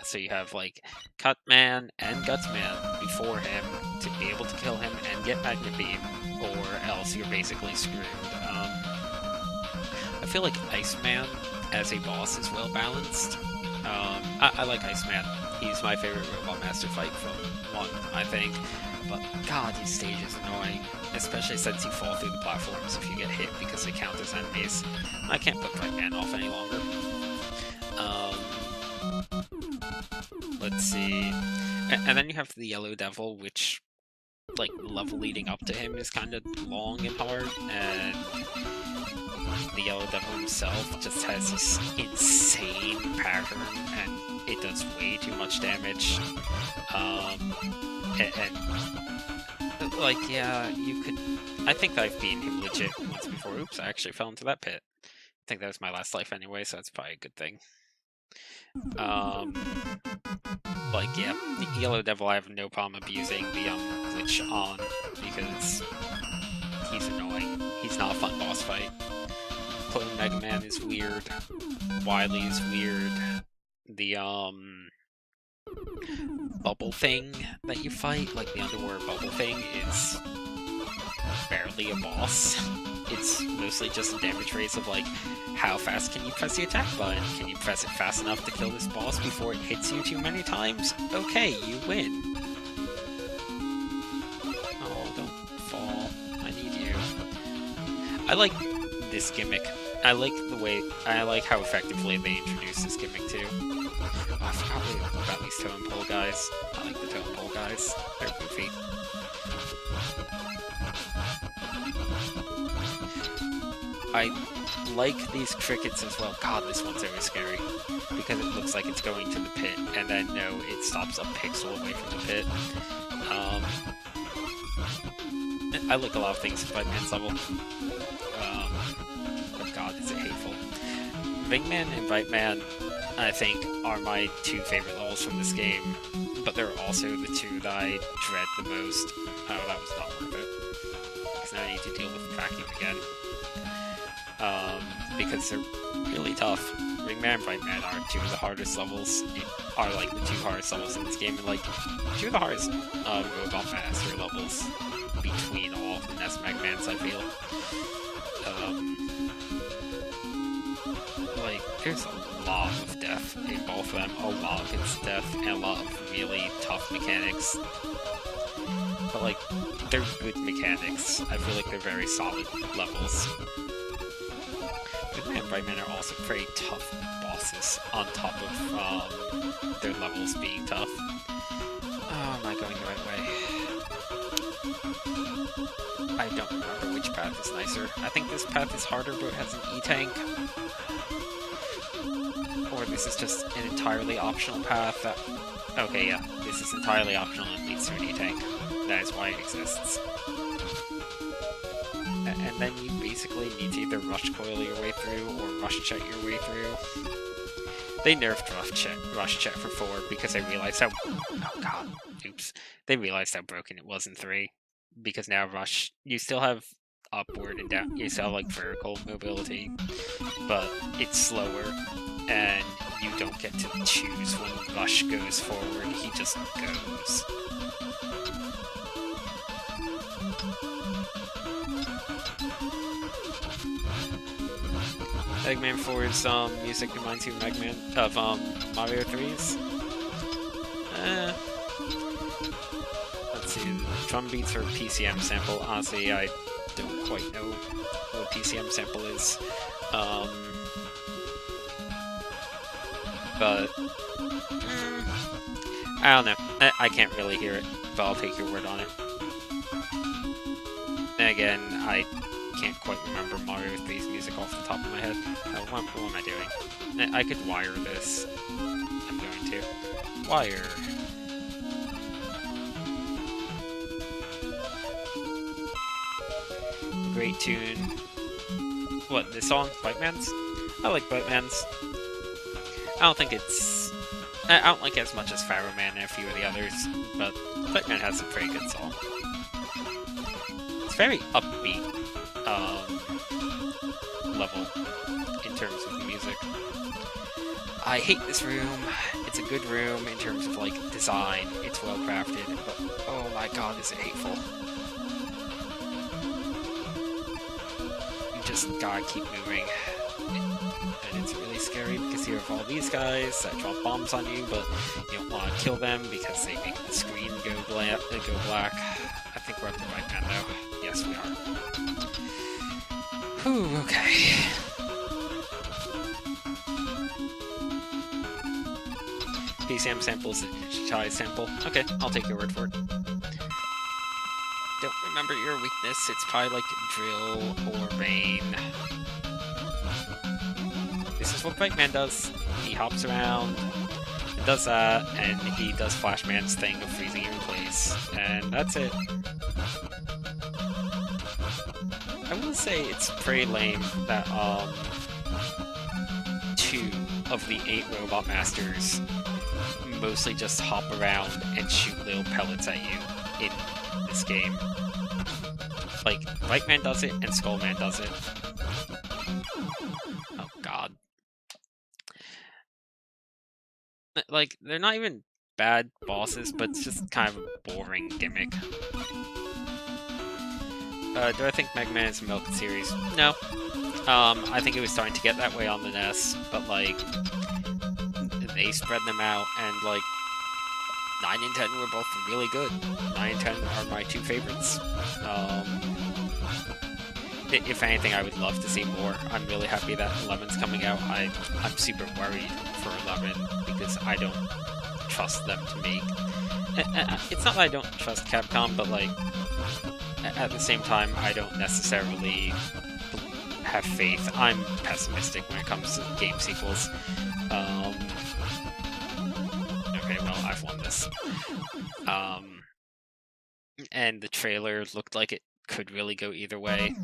Speaker 1: So you have like Cut Man and Guts Man before him to be able to kill him and get Magnet Beam, or else you're basically screwed. I feel like Iceman as a boss is well balanced. I like Iceman. He's my favorite Robot Master fight from 1, I think. But god, his stage is annoying, especially since you fall through the platforms if you get hit because they count as enemies. I can't put Bright Man off any longer. Let's see. And then you have the Yellow Devil, which, like, the level leading up to him is kind of long and hard, and the Yellow Devil himself just has this insane pattern, and it does way too much damage. And like, yeah, you could... I think I've beaten him legit once before. Oops, I actually fell into that pit. I think that was my last life anyway, so that's probably a good thing. Like, yeah, the Yellow Devil I have no problem abusing the glitch on, because he's annoying. He's not a fun boss fight. Clone Mega Man is weird. Wily is weird. The bubble thing that you fight, like the underwater bubble thing, is barely a boss. It's mostly just a damage race of like, how fast can you press the attack button? Can you press it fast enough to kill this boss before it hits you too many times? Okay, you win. Oh, don't fall. I need you. I like this gimmick. I like how effectively they introduced this gimmick too. Oh, I forgot about these totem pole guys. I like the totem pole guys. They're goofy. I like these crickets as well. God, this one's always scary, because it looks like it's going to the pit, and then no, it stops a pixel away from the pit. I like a lot of things in Bright Man's level. Oh god, is it hateful. Wingman and Bright Man, I think, are my 2 favorite levels from this game, but they're also the 2 that I dread the most. Oh, that was not worth it. Because now I need to deal with tracking again. Because they're really tough. Wingman and Bright Man are 2 of the hardest levels, are like the 2 hardest levels in this game, and like 2 of the hardest Robot Master levels between all of the NES Mega Mans, I feel. Like, there's a lot of death in both of them, a lot of instant death, and a lot of really tough mechanics. But like, they're good mechanics. I feel like they're very solid levels. Wingman and Bright Man are also pretty tough bosses, on top of their levels being tough. Oh, am I going the right way? I don't remember which path is nicer. I think this path is harder, but it has an E-Tank. Or this is just an entirely optional path that... Okay, yeah, this is entirely optional and leads to an E-Tank. That is why it exists. And then you basically need to either rush coil your way through or rush check your way through. They nerfed rush check for 4 because they realized how... Oh god, oops. They realized how broken it was in 3. because now Rush, you still have upward and down, you still have like vertical mobility, but it's slower, and you don't get to choose when Rush goes forward, he just goes. Eggman 4's music reminds you of Mario 3's. Let's see, drum beats or PCM sample. Honestly, I don't quite know what PCM sample is. But I don't know. I can't really hear it, but I'll take your word on it. And again, I can't quite remember Mario 3's music off the top of my head. What am I doing? I could wire this. I'm going to. Wire. Great tune. What, this song? Biteman's? I like Biteman's. I don't think it's... I don't like it as much as Pharaoh Man and a few of the others, but Biteman has a pretty good song. It's very upbeat level in terms of the music. I hate this room. It's a good room in terms of like design. It's well crafted, but oh my god, is it hateful. You just gotta keep moving. And it's really scary because you have all these guys that drop bombs on you, but you don't want to kill them because they make the screen go black. I think we're up to the right man though. Yes, we are. Whew, okay. PCM sample is a digitized sample. Okay, I'll take your word for it. Don't remember your weakness. It's probably like drill or rain. This is what Biteman does. He hops around, does that, and he does Flashman's thing of freezing you in place. And that's it. I will say it's pretty lame that 2 of the 8 Robot Masters mostly just hop around and shoot little pellets at you in this game. Like, Biteman does it and Skullman does it. Oh god. Like, they're not even bad bosses, but it's just kind of a boring gimmick. Do I think Mega Man is a Milk series? No. I think it was starting to get that way on the NES, but like, they spread them out, and like, 9 and 10 were both really good. 9 and 10 are my 2 favorites. If anything, I would love to see more. I'm really happy that 11's coming out. I'm super worried for 11 because I don't trust them to make... It's not that I don't trust Capcom, but like, at the same time, I don't necessarily have faith. I'm pessimistic when it comes to game sequels. Okay, well, I've won this. And the trailer looked like it could really go either way,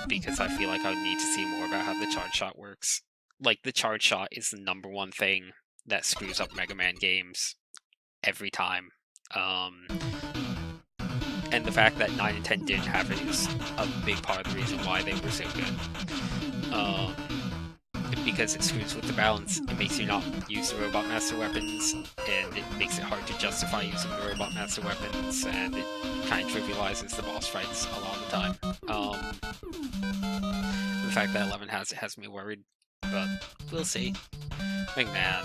Speaker 1: because I feel like I would need to see more about how the charge shot works. Like, the charge shot is the #1 thing that screws up Mega Man games every time. And the fact that 9 and 10 didn't have it is a big part of the reason why they were so good. Because it screws with the balance. It makes you not use the Robot Master weapons, and it makes it hard to justify using the Robot Master weapons, and it kind of trivializes the boss fights a lot of the time. The fact that 11 has me worried, but we'll see. Mega Man.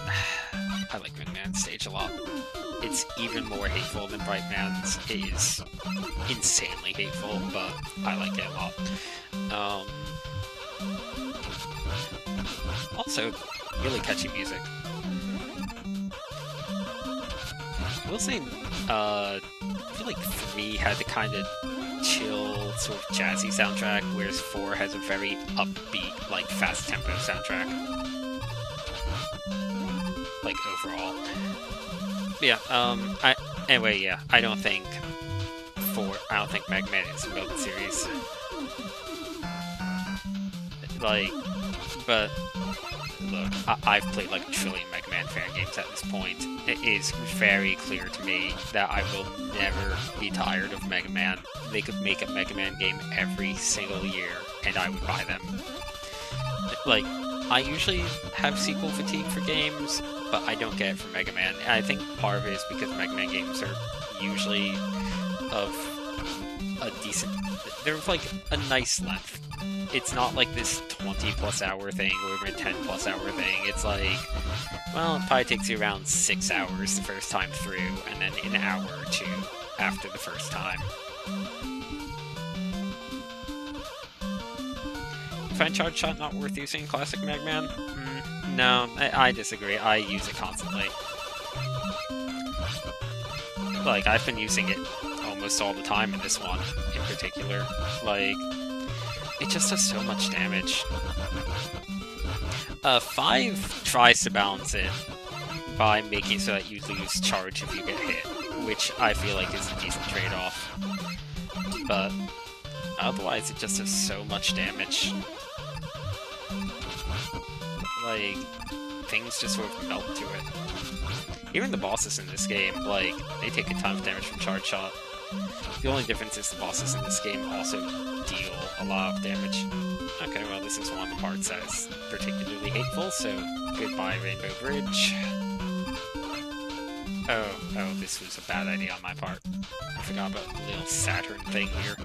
Speaker 1: I like Mega Man's stage a lot. It's even more hateful than Biteman's. It is insanely hateful, but I like it a lot. Also, really catchy music. I will say, I feel like 3 had the kind of chill, sort of jazzy soundtrack, whereas 4 has a very upbeat, like, fast tempo soundtrack. Like, overall. Yeah, anyway, yeah, I don't think Mega Man is a Milk series. Like, but look, I've played like a trillion Mega Man fan games at this point. It is very clear to me that I will never be tired of Mega Man. They could make a Mega Man game every single year, and I would buy them. Like, I usually have sequel fatigue for games, but I don't get it for Mega Man. And I think part of it is because Mega Man games are usually of a decent... They're like a nice length. It's not like this 20+ hour thing or even a 10+ hour thing. It's like, well, it probably takes you around 6 hours the first time through, and then an hour or two after the first time. Find Charge Shot not worth using in classic Mega Man? No, I disagree. I use it constantly. Like, I've been using it almost all the time in this one, in particular. Like, it just does so much damage. 5 tries to balance it by making it so that you lose charge if you get hit, which I feel like is a decent trade-off. But otherwise, it just does so much damage. Like, things just sort of melt to it. Even the bosses in this game, like, they take a ton of damage from Charge Shot. The only difference is the bosses in this game also deal a lot of damage. Okay, well, this is one of the parts that is particularly hateful, so goodbye, Rainbow Bridge. Oh, this was a bad idea on my part. I forgot about the little Saturn thing here.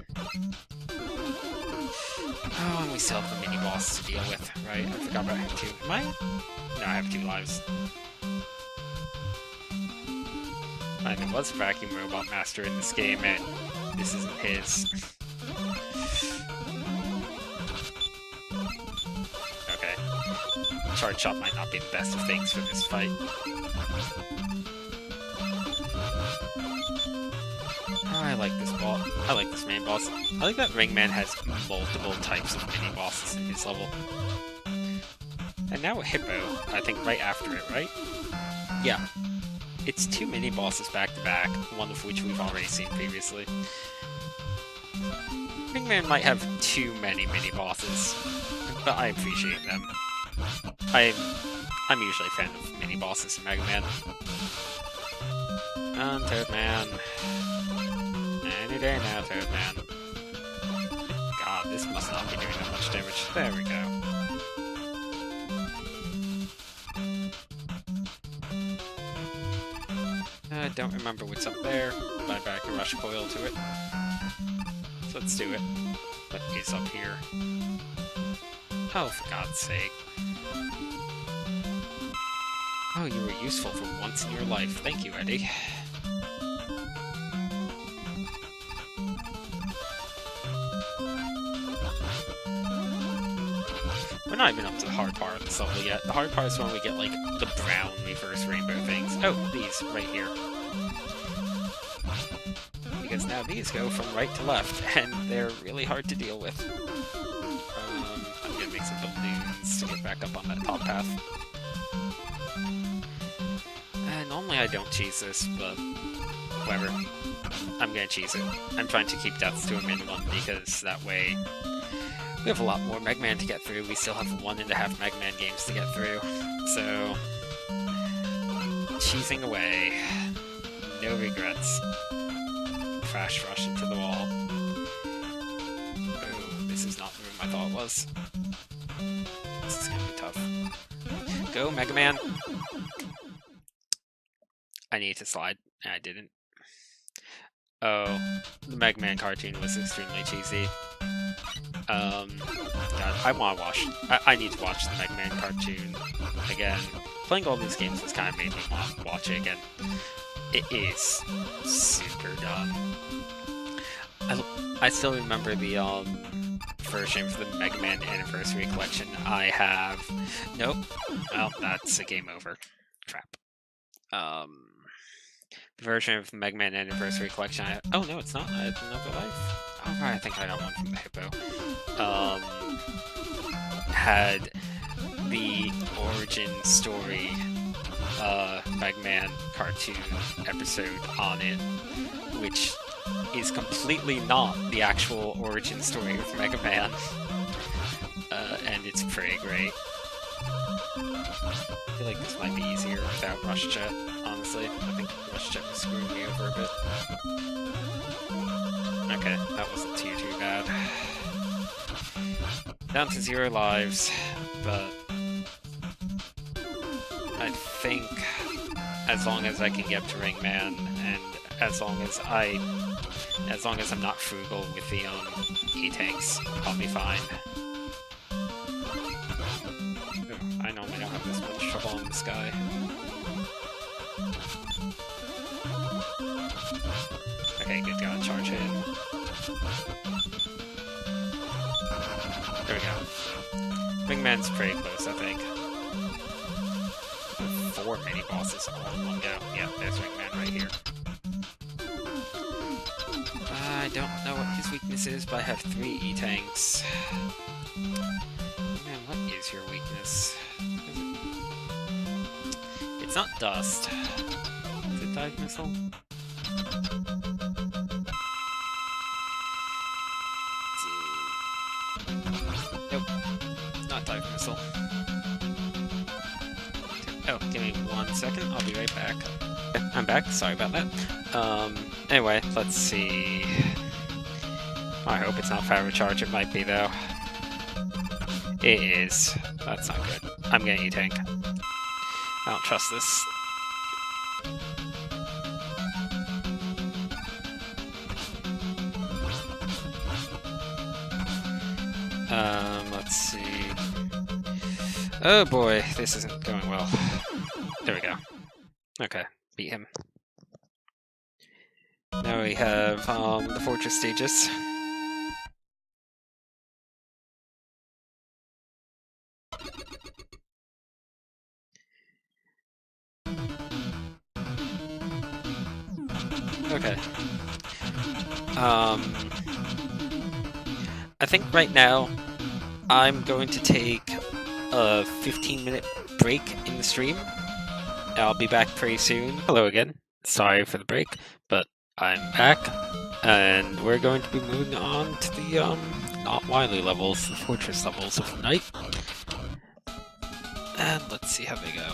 Speaker 1: Oh, and we still have the mini-boss to deal with, right? I forgot about him too. Am I? No, I have 2 lives. And there was a Vacuum Robot Master in this game, and this isn't his. Okay. Charge Shot might not be the best of things for this fight. Oh, I like this boss. I like this main boss. I like that Ringman has multiple types of mini-bosses in his level. And now a Hippo, I think right after it, right? Yeah. It's 2 mini-bosses back-to-back, one of which we've already seen previously. Ringman might have too many mini-bosses, but I appreciate them. I'm usually a fan of mini-bosses in Mega Man. Toadman. Any day now, Toadman. God, this must not be doing that much damage. There we go. I don't remember what's up there, but I can rush coil to it. So let's do it. What is up here? Oh, for God's sake. Oh, you were useful for once in your life. Thank you, Eddie. We're not even up to the hard part of this level yet. The hard part is when we get, like, the brown reverse rainbow things. Oh, these, right here. Because now these go from right to left, and they're really hard to deal with. I'm gonna make some balloons to get back up on that top path. Normally I don't cheese this, but whatever. I'm gonna cheese it. I'm trying to keep deaths to a minimum, because that way we have a lot more Mega Man to get through. We still have 1.5 Mega Man games to get through. So, cheesing away. No regrets. Crash rush into the wall. Oh, this is not the room I thought it was. This is gonna be tough. Go, Mega Man! I need to slide, and I didn't. Oh, the Mega Man cartoon was extremely cheesy. God, I want to watch... I need to watch the Mega Man cartoon again. Playing all these games has kind of made me want to watch it again. It is super dumb. I still remember the version for the Mega Man Anniversary Collection. I have... Nope. Well, that's a game over. Crap. The version of the Mega Man Anniversary Collection I have... Oh, no, it's not. I have another life. Oh, right, I think I got one from the Hippo. Had the origin story Mega Man cartoon episode on it, which is completely not the actual origin story of Mega Man. And it's pretty great. I feel like this might be easier without Rush Jet, honestly. I think Rush Jet was screwing me over a bit. Okay, that wasn't too bad. Down to 0 lives, but I think as long as I can get to Ringman, and as long as I'm not frugal with the E-tanks, I'll be fine. I normally don't have this much trouble on this guy. Okay, good, gotta charge hit. There we go. Ringman's pretty close, I think. 4 mini-bosses all in one go. Yeah, there's Ringman right here. I don't know what his weakness is, but I have 3 E-tanks. Man, what is your weakness? It's not dust. Is it dive missile? Nope. Not dive missile. Oh, give me 1 second. I'll be right back. I'm back. Sorry about that. Anyway, let's see. I hope it's not Fire Recharge. It might be, though. It is. That's not good. I'm getting E-tank. I don't trust this. Let's see. Oh boy, this isn't going well. There we go. Okay, beat him. Now we have the fortress stages. Okay. I think right now I'm going to take a 15-minute break in the stream. I'll be back pretty soon. Hello again. Sorry for the break, but I'm back, and we're going to be moving on to the not Wily levels, the fortress levels of Night. And let's see how they go.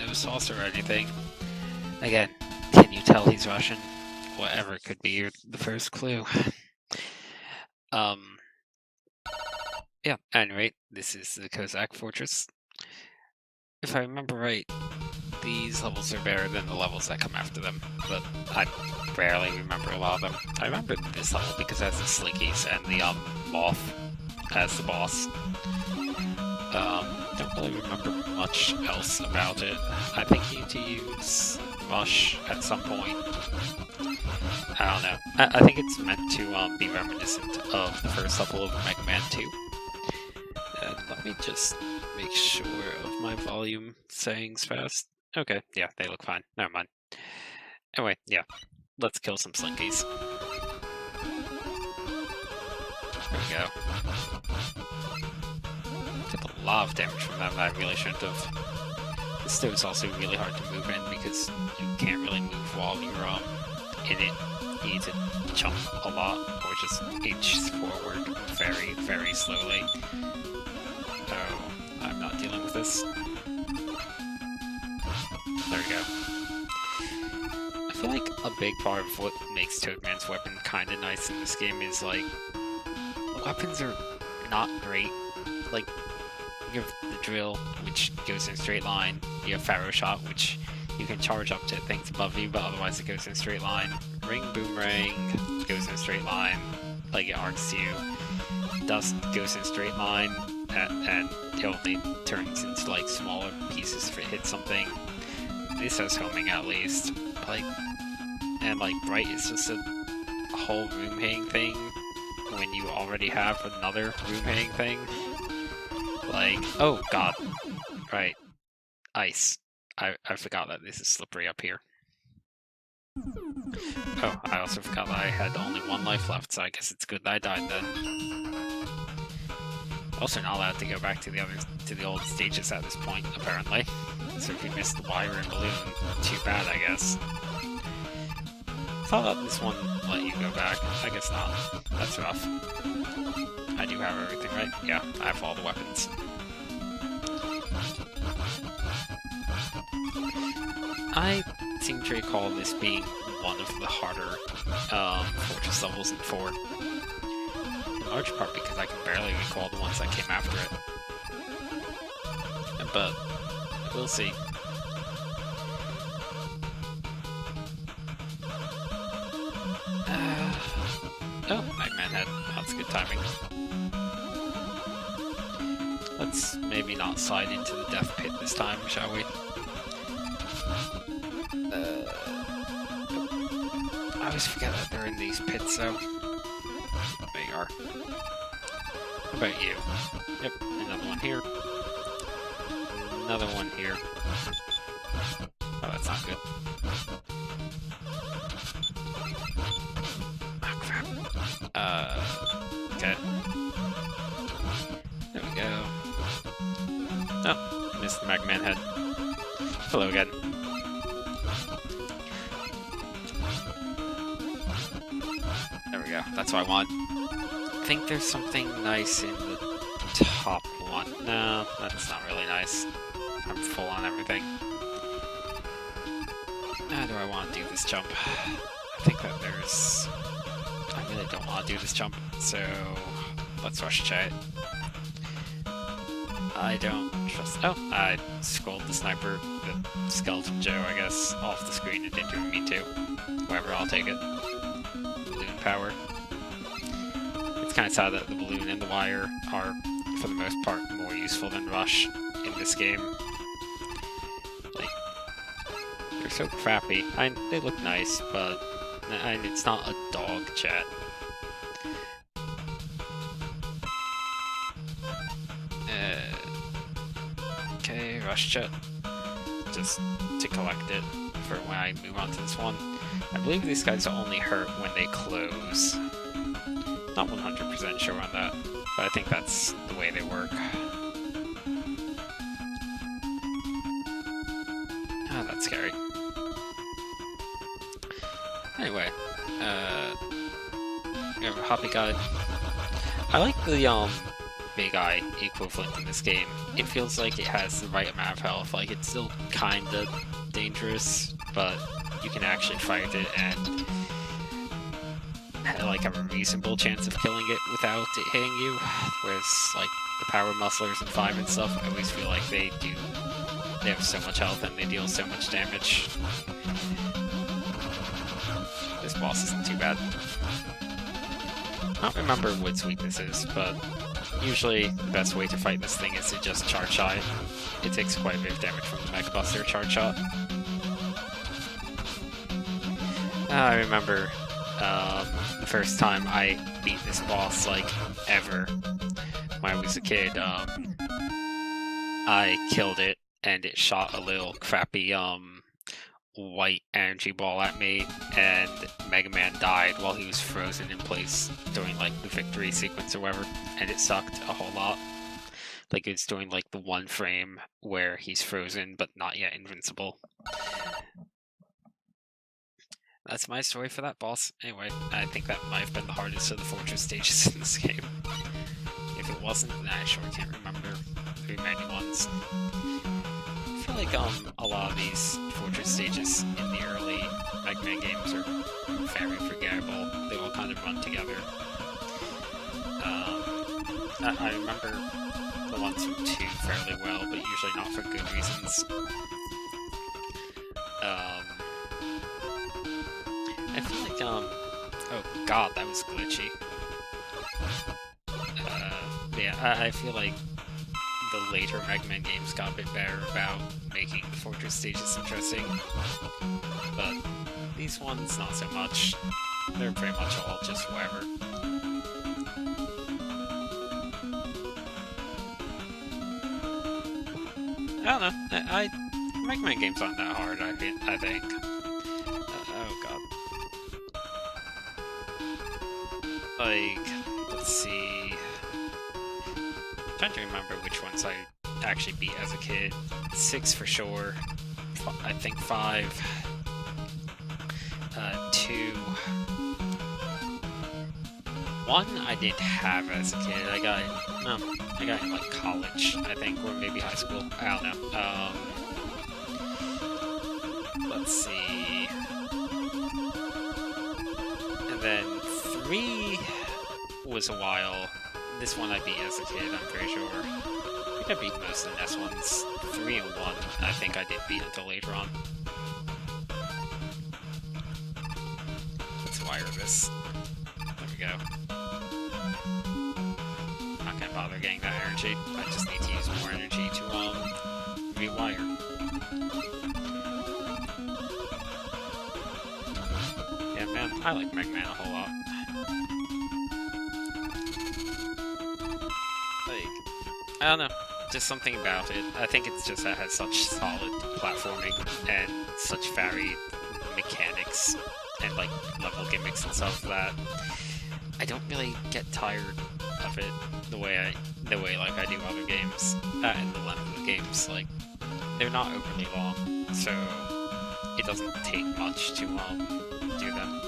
Speaker 1: No saucer or anything. Again, can you tell he's Russian? Whatever it could be, the first clue. Yeah, at any rate, this is the Kozak Fortress. If I remember right, these levels are better than the levels that come after them, but I rarely remember a lot of them. I remember this level because it has the Slinkies and the Moth as the boss. Don't really remember much else about it. I think you need to use Rush at some point. I don't know. I think it's meant to be reminiscent of the first level of Mega Man 2. Let me just make sure of my volume settings fast. Okay, yeah, they look fine. Never mind. Anyway, yeah, let's kill some Slinkies. There we go. Took a lot of damage from that I really shouldn't have. This stove's also really hard to move in because you can't really move while you're in it. You need to jump a lot or just inch forward very, very slowly. Oh, I'm not dealing with this. There we go. I feel like a big part of what makes Toadman's weapon kind of nice in this game is, like, the weapons are not great. Like, you have the drill, which goes in a straight line. You have Pharaoh Shot, which you can charge up to things above you, but otherwise it goes in a straight line. Ring Boomerang goes in a straight line, like it arcs you. Dust goes in a straight line, and it only turns into like smaller pieces if it hits something. This has homing at least. Like, and like Bright is just a whole room hitting thing when you already have another room hitting thing. Like, oh god. Right. Ice. I forgot that this is slippery up here. Oh, I also forgot that I had only 1 life left, so I guess it's good that I died then. Also not allowed to go back to the old stages at this point, apparently. So if you missed the wire and balloon, too bad, I guess. Thought that this one let you go back. I guess not. That's rough. I do have everything, right? Yeah, I have all the weapons. I seem to recall this being one of the harder Fortress levels in 4. In large part because I can barely recall the ones that came after it. But we'll see. Oh, Magman Head. That's good timing. Let's maybe not slide into the death pit this time, shall we? I always forget that they're in these pits, though. There you are. How about you? Yep, another one here. Another one here. Oh, that's not good. Oh, crap. Okay. There we go. Oh, missed the Magman Head. Hello again. There we go. That's what I want. I think there's something nice in the top one. No, that's not really nice. I'm full on everything. How do I want to do this jump? I think that there's... I really don't want to do this jump, so let's rush check. I don't trust... Oh, I scrolled the sniper, the Skeleton Joe, I guess, off the screen. It didn't do me too. However, I'll take it. Balloon power. It's kind of sad that the balloon and the wire are, for the most part, more useful than rush in this game. Like, they're so crappy. They look nice, but it's not a dog chat. Okay, rush chat. Just to collect it for when I move on to this one. I believe these guys only hurt when they close. Not 100% sure on that, but I think that's the way they work. Ah, that's scary. Anyway, we have a Hoppy Guy. I like the Big Eye equivalent in this game. It feels like it has the right amount of health. Like, it's still kinda dangerous, but you can actually fight it and like have a reasonable chance of killing it without it hitting you. Whereas like the Power Musclers and 5 and stuff, I always feel like they have so much health and they deal so much damage. This boss isn't too bad. I don't remember what its weakness is, but usually the best way to fight this thing is to just charge shot. It takes quite a bit of damage from the Mega Buster charge shot. I remember the first time I beat this boss, like, ever, when I was a kid. I killed it, and it shot a little crappy white energy ball at me, and Mega Man died while he was frozen in place during like the victory sequence or whatever, and it sucked a whole lot. Like, it's doing like the one frame where he's frozen but not yet invincible. That's my story for that boss. Anyway, I think that might have been the hardest of the Fortress stages in this game. If it wasn't, I sure can't remember very many ones. I feel like a lot of these Fortress stages in the early Mega Man games are very forgettable. They all kind of run together. I remember the ones from 2 fairly well, but usually not for good reasons. I feel like, oh god, that was glitchy. Yeah, I feel like the later Mega Man games got a bit better about making the Fortress stages interesting, but these ones, not so much. They're pretty much all just whatever. I don't know, Mega Man games aren't that hard, I think. Oh god. Like, let's see. I'm trying to remember which ones I actually beat as a kid. 6 for sure. I think 5. 2. 1 I didn't have as a kid. I got it in like college, I think, or maybe high school. I don't know. let's see. And then 3 was a while. This one I beat as a kid, I'm pretty sure. I think I beat most of the NES ones. 3 and 1, I think I did beat until later on. Let's wire this. There we go. Not gonna bother getting that energy. I just need to use more energy to rewire. Yeah, man, I like Mega Man a whole lot. Like, I don't know, just something about it. I think it's just that it has such solid platforming and such varied mechanics and like level gimmicks and stuff that I don't really get tired of it the way like I do other games. And the length of the games, like, they're not overly long, so it doesn't take much to do them.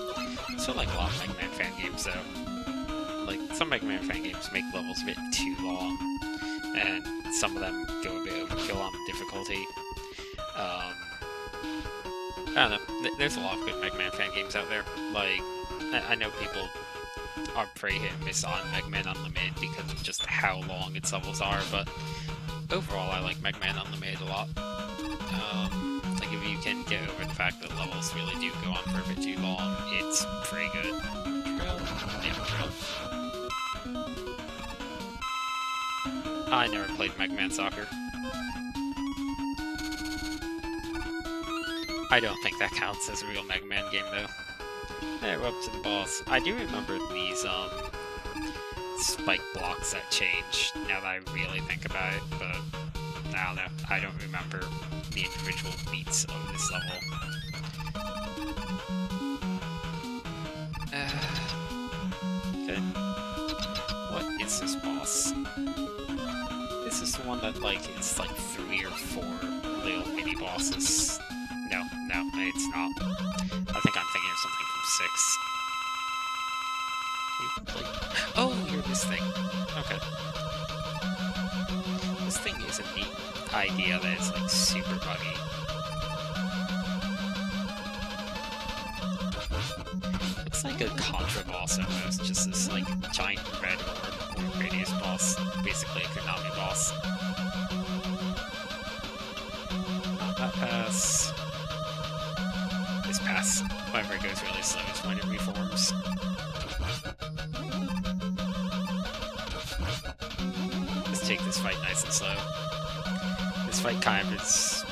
Speaker 1: So like a lot of Mega Man fan games though. Like some Mega Man fan games make levels a bit too long, and some of them go a bit overkill on the difficulty. I don't know, there's a lot of good Mega Man fan games out there. Like, I know people are pretty hit and miss on Mega Man Unlimited because of just how long its levels are, but overall I like Mega Man Unlimited a lot. Like, if you can get over the fact that levels really do go on for a bit too long, it's pretty good. Drill? Yeah, drill. I never played Mega Man Soccer. I don't think that counts as a real Mega Man game, though. Hey, we're up to the boss. I do remember these, spike blocks that change, now that I really think about it, but I don't know. I don't remember the individual beats of this level. Okay. What is this boss? This is the one that, like, it's like 3 or 4 little mini-bosses. No, it's not. I think I'm thinking of something from 6. Oh, you're this thing. Okay. This thing is a neat idea that it's, like, super buggy. Looks like a Contra boss almost, just this, like, giant red orb or radius boss. Basically a Konami boss. Not that pass. This pass. Whenever it goes really slow is when it reforms. Let's take this fight nice and slow. This fight kind of is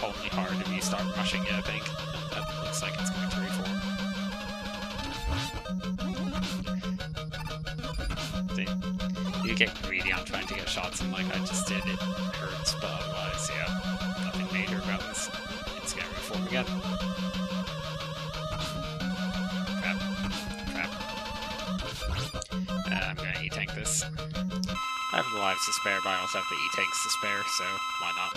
Speaker 1: only hard if you start rushing it, I think. That looks like it's going to reform. See, you get greedy on trying to get shots in like I just did, it hurts, but otherwise, yeah, nothing major about this. It's going to reform again. I'm gonna E-tank this. I have the lives to spare, but I also have the E-tanks to spare, so why not?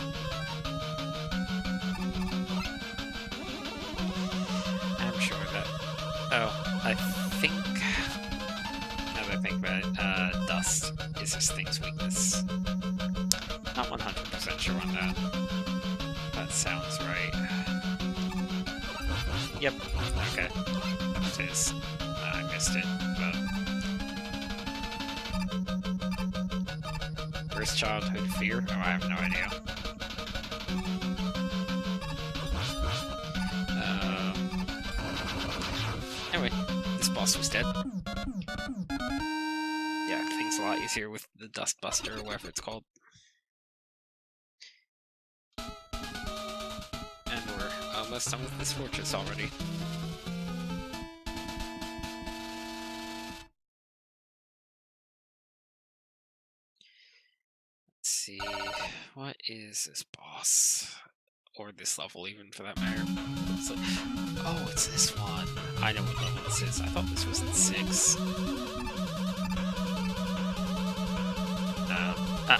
Speaker 1: I'm sure that... Oh, I think... Now that I think about it, dust is this thing's weakness. Not 100% sure on that. That sounds right. Yep, okay. It is. I missed it, but... First childhood fear? Oh, I have no idea. Anyway, this boss was dead. Yeah, things a lot easier with the Dust Buster or whatever it's called. And we're almost done with this fortress already. See, what is this boss? Or this level, even for that matter. It's like, oh, it's this one. I know what level this is. I thought this was in 6.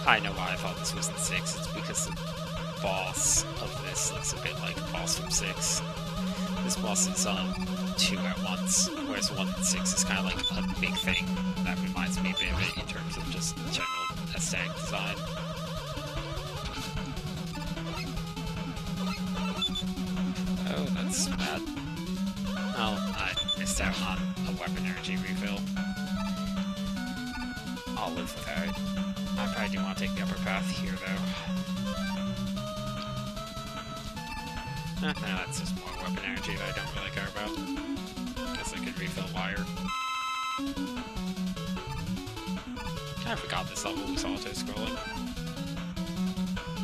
Speaker 1: I know why I thought this was in 6. It's because the boss of this looks a bit like the boss from 6. This boss is 2 at once, whereas the one in 6 is kind of like a big thing. That reminds me a bit of it in terms of just general aesthetic design. Oh, That's bad. Oh, I missed out on a weapon energy refill. I'll live without it. I probably do want to take the upper path here, though. No, that's just more weapon energy that I don't really care about. Guess I could refill wire. I forgot this level was auto-scrolling.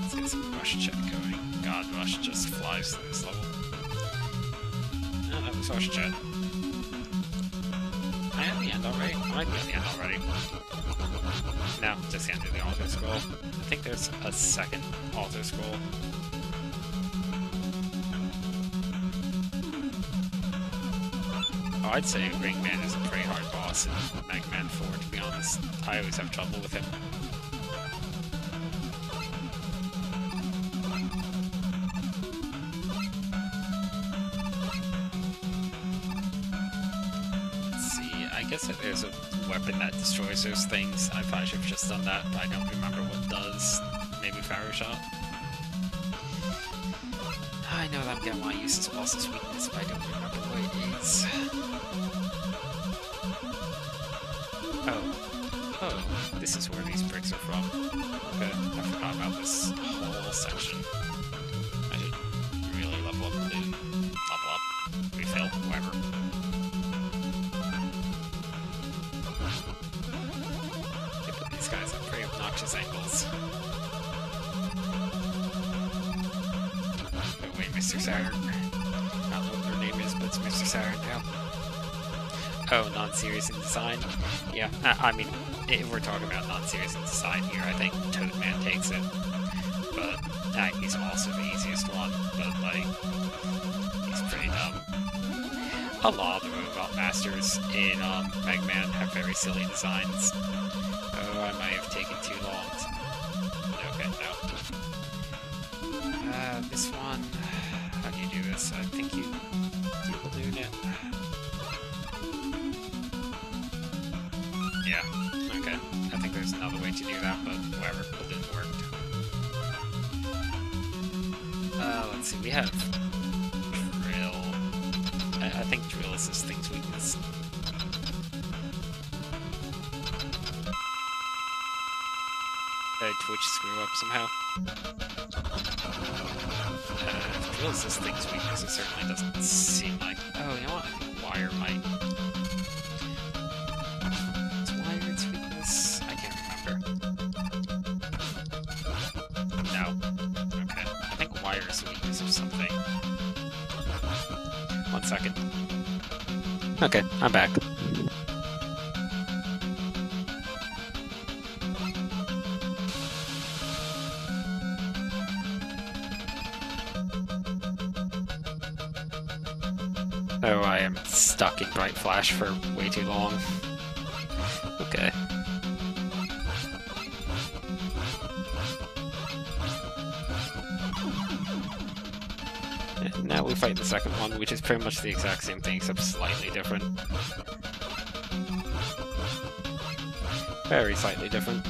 Speaker 1: Let's get some Rush Chet going. God, Rush just flies through this level. Oh, that was Rush Chet. Am I at the end already? I might be at the end already. No, just the end of the auto-scroll. I think there's a second auto-scroll. Oh, I'd say Ringman is a pretty hard boss in Mega Man 4, to be honest. I always have trouble with him. Let's see, I guess if there's a weapon that destroys those things, I probably should have just done that, but I don't remember what it does. Maybe Pharaoh Shot? I know that I'm gonna want to use this boss's weakness, but I don't remember what it is. Oh, this is where these bricks are from. Okay, I forgot about this whole section. I should really level up Loot. Level up. Refill. Whatever. They put these guys at pretty obnoxious angles. Oh wait, Mr. Saturn. I don't know what their name is, but it's Mr. Saturn now. Oh, non-serious in design? Yeah, I mean, if we're talking about non-serious in design here, I think Toadman takes it. But, he's also the easiest one, but, like, he's pretty dumb. A lot of the Robot Masters in Mega Man have very silly designs. Oh, I might have taken too long. Okay, no. This one... How do you do this? I think you will do it. Yeah, okay. I think there's another way to do that, but whatever, it didn't work. Let's see, we have Drill. I think Drill is this thing's weakness. Did Twitch screw up somehow? If Drill is this thing's weakness, it certainly doesn't seem like... Oh, you know what? I think Wire might... something. 1 second. Okay, I'm back. Oh, I am stuck in Bright Flash for way too long. Okay. Now we fight the second one, which is pretty much the exact same thing, except slightly different. Very slightly different.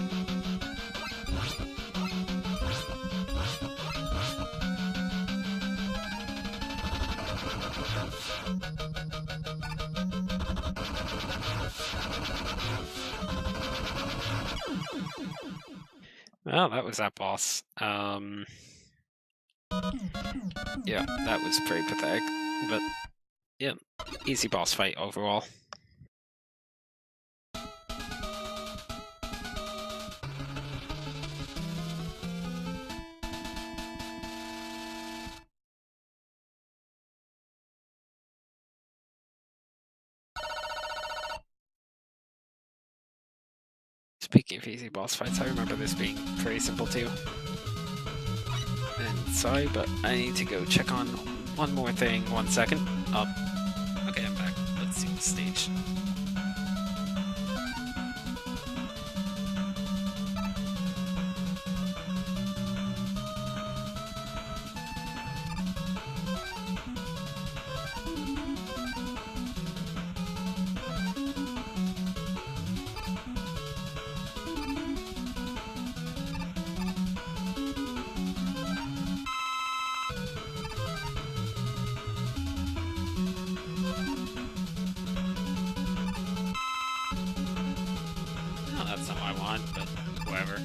Speaker 1: Well, that was that boss. Yeah, that was pretty pathetic, but yeah, easy boss fight overall. Speaking of easy boss fights, I remember this being pretty simple too. And sorry, but I need to go check on one more thing. 1 second. Okay, I'm back. Let's see the stage. fine, but whatever.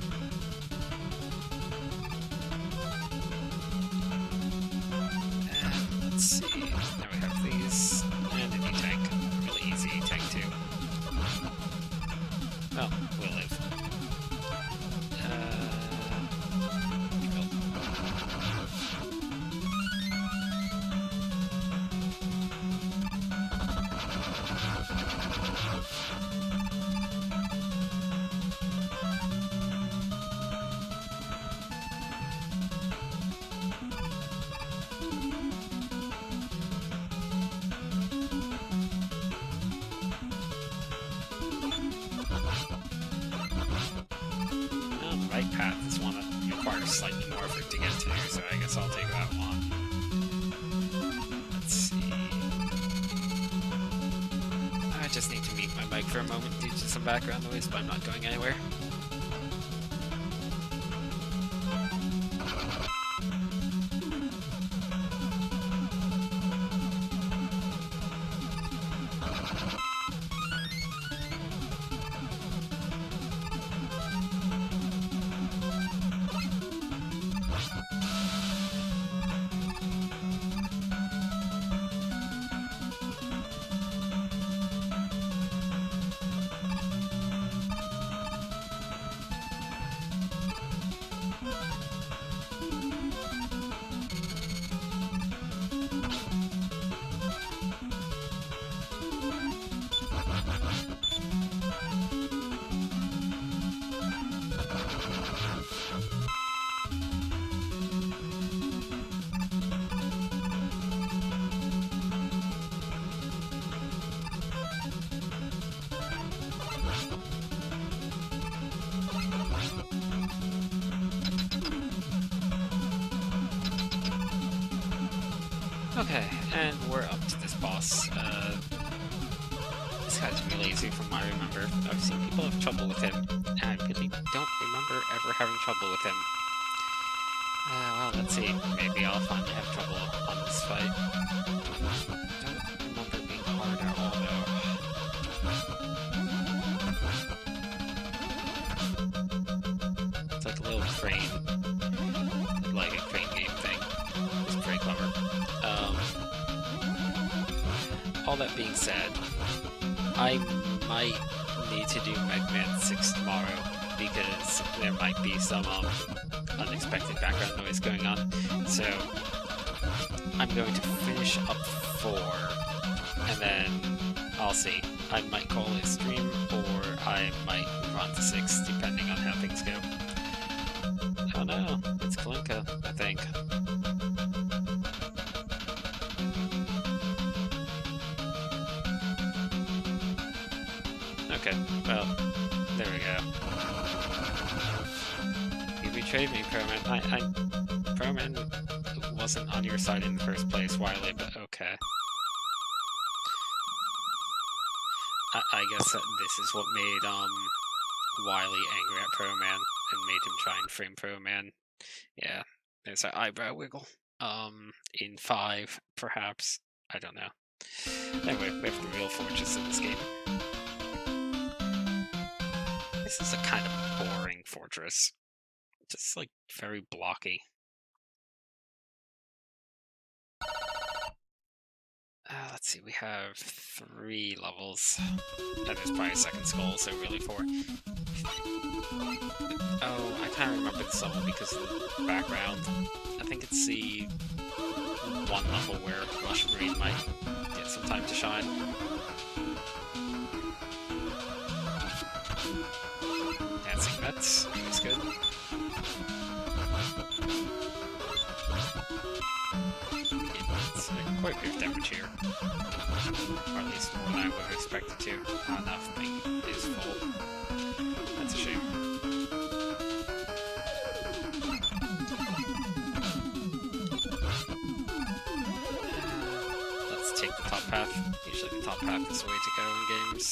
Speaker 1: And let's see. Now we have these. And a new tank. Really easy tank too. Oh, we'll live. Right path is one that requires slightly more effort to get to, so I guess I'll take that one. Let's see. I just need to mute my mic for a moment due to some background noise, but I'm not going anywhere. Okay, and we're up to this boss. This guy's really easy from what I remember. I've seen people have trouble with him, and I really don't remember ever having trouble with him. Well, let's see. Maybe I'll finally have trouble on this fight. Don't remember it being hard at all, though. It's like a little crane. Like a crane game thing. It's pretty clever. All that being said, I might need to do Mega Man 6 tomorrow because there might be some unexpected background noise going on. So I'm going to finish up 4 and then I'll see. I might call it a stream or I might move on to 6 depending on how things go. Oh no, it's Kalinka, I think. Okay, well, there we go. You betrayed me, Proman. Proman wasn't on your side in the first place, Wily, but okay. I guess that this is what made, Wily angry at Proman and made him try and frame Proman. Yeah, there's an eyebrow wiggle. In 5, perhaps. I don't know. Anyway, we have the real fortress in this game. This is a kind of boring fortress. Just, like, very blocky. Let's see, we have 3 levels. And there's probably a second skull, so really 4. Oh, I kind of remember this level because of the background. I think it's the one level where Lush Green might get some time to shine. Dancing Mets, looks good. It's quite a bit of damage here. Or at least more than I would have expected to. Not enough thing is full. That's a shame. Let's take the top path. Usually the top path is the way to go in games.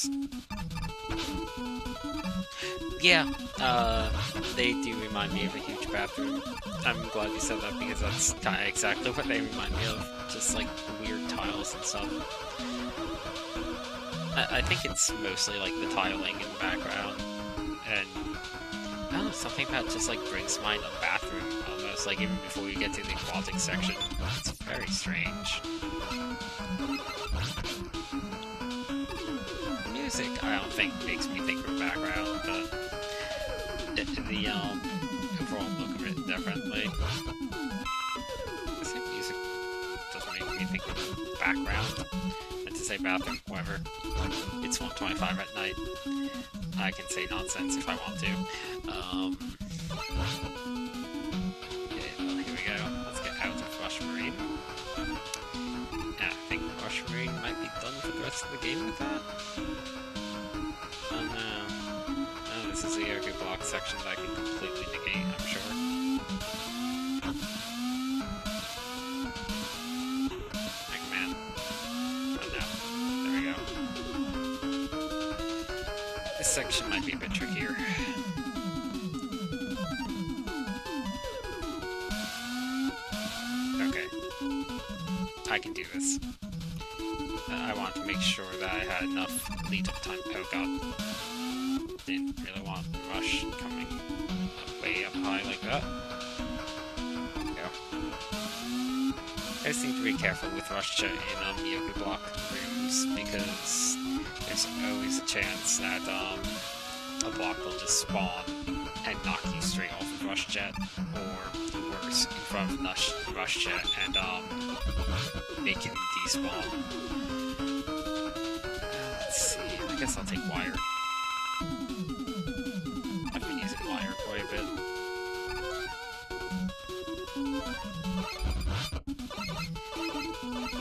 Speaker 1: Yeah, they do remind me of a huge bathroom. I'm glad you said that because that's kind of exactly what they remind me of. Just like weird tiles and stuff. I think it's mostly like the tiling in the background. and I don't know, something about just like brings to mind a bathroom, almost like even before you get to the aquatic section. It's very strange. Music, I don't think makes me think of a background, but the overall look of it definitely. I think music doesn't make me think of a background. And to say bathroom, however, it's 1:25 at night. I can say nonsense if I want to. Okay, well, here we go. Let's get out of Rush Marine. Yeah, I think Rush Marine might be done for the rest of the game with that. Oh no. Oh, this is the Yoku block section that I can completely negate, I'm sure. Mega Man. Oh no. There we go. This section might be a bit trickier. Okay. I can do this. I want to make sure that I had enough lead-up time. Oh god. Didn't really want Rush coming way up high like that. There we go. I just need to be careful with Rush Jet in Yoku block rooms, because there's always a chance that a block will just spawn and knock you straight off of Rush Jet, or worse, in front of Rush Jet and make him despawn. Let's see, I guess I'll take Wire. I've been using Wire quite a bit.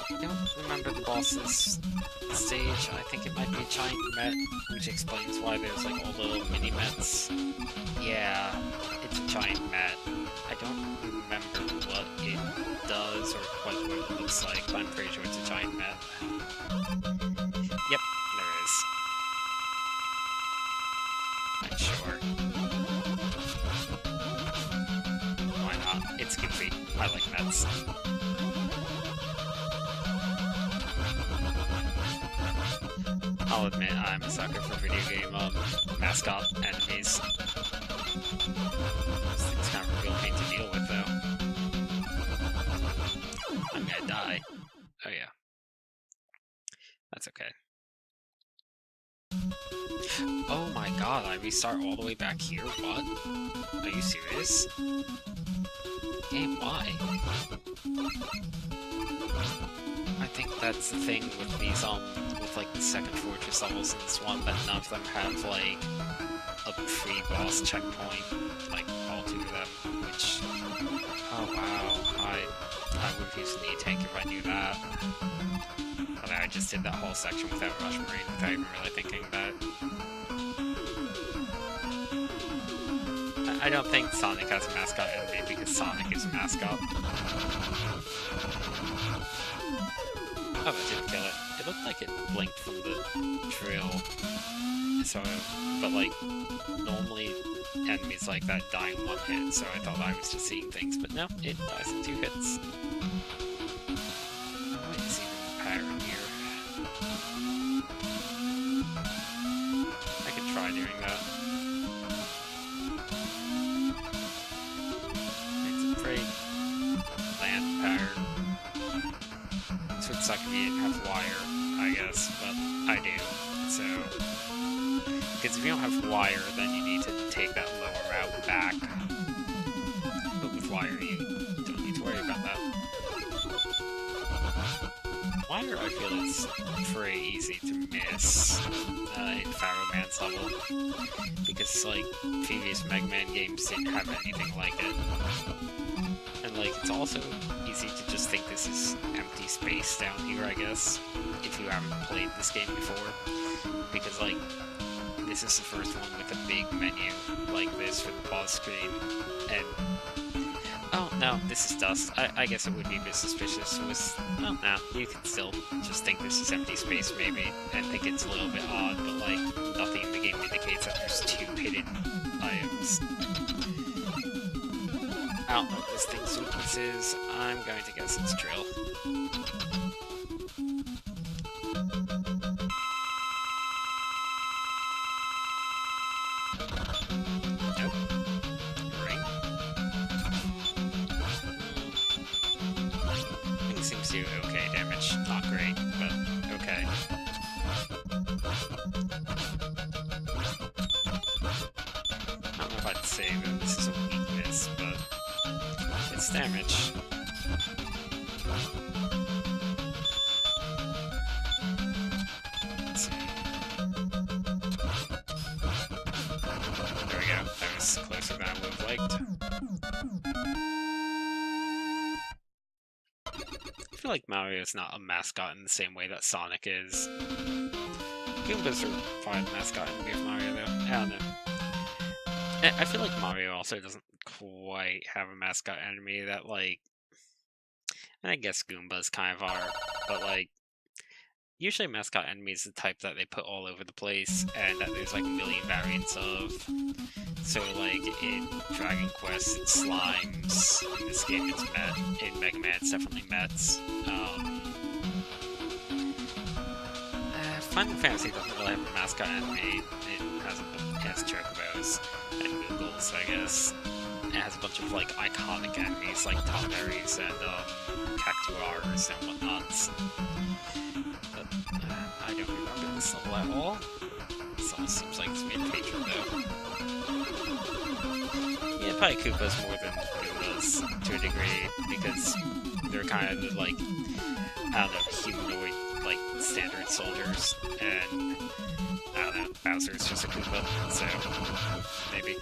Speaker 1: I don't remember the boss's stage. I think it might be a giant Met, which explains why there's like all little mini-Mets. Yeah, it's a giant Met. I don't remember what it does or what it looks like, but I'm pretty sure it's a giant Met. Yep, there is. I'm sure. Why not? It's goofy. I like Mets. I'll admit, I'm a sucker for video game mascot enemies. This thing's kind of a real pain to deal with, though. I'm gonna die. Oh yeah. That's okay. Oh my god, I restart all the way back here? What? Are you serious? Game, why? I think that's the thing with these, with like the second fortress levels in this one, that none of them have like a pre-boss checkpoint, like all two of them, which, oh wow, I would have used an E-Tank if I knew that. But I just did that whole section without Rush Marine, without even really thinking that. I don't think Sonic has a mascot enemy because Sonic is a mascot. Oh, that didn't kill it. It looked like it blinked from the drill. So, but like, normally enemies like that die in one hit, so I thought I was just seeing things, but no, it dies in 2 hits. What is even the pattern here? I could try doing that. It's a pretty bland pattern. This would suck if you didn't have Wire, I guess, but I do, so... Because if you don't have Wire, then you need to take that lower route back. But with Wire, you don't need to worry about that. Wire, I feel, is pretty easy to miss in Pharaoh Man's level. Because, like, previous Mega Man games didn't have anything like it. And, like, it's also easy to just think this is empty space down here, I guess, if you haven't played this game before. Because, like, this is the first one with a big menu like this for the pause screen, and... Oh, no, this is dust. I guess it would be a bit suspicious. It was... Well, no, you can still just think this is empty space, maybe, and think it's a little bit odd, but, like, nothing in the game indicates that there's 2 hidden items. I don't know what this thing's weakness is. I'm going to guess it's drill. great, but okay. I don't know if I'd say that this is a weakness, but it's damage. Let's see. There we go. That was closer than I would have liked. I feel like Mario's not a mascot in the same way that Sonic is. Goombas are fine mascot in of Mario though. I don't know. I feel like Mario also doesn't quite have a mascot enemy that like... And I guess Goombas kind of are, but like... Usually mascot enemies is the type that they put all over the place, and that there's like a million variants of. So like in Dragon Quest, it's Slimes. In this game, it's Met. In Mega Man, it's definitely Mets. Final Fantasy doesn't really have a mascot enemy. It has Chocobos and Moogles, I guess. It has a bunch of like iconic enemies like Tonberries and Cactuars and whatnots. But I don't remember this level at all. This almost seems like it's made patron though. Yeah, probably Koopas more than Goombas to a degree, because they're kind of the, like, I don't know, humanoid, like, standard soldiers, and I don't know, Bowser's just a Koopa, so maybe.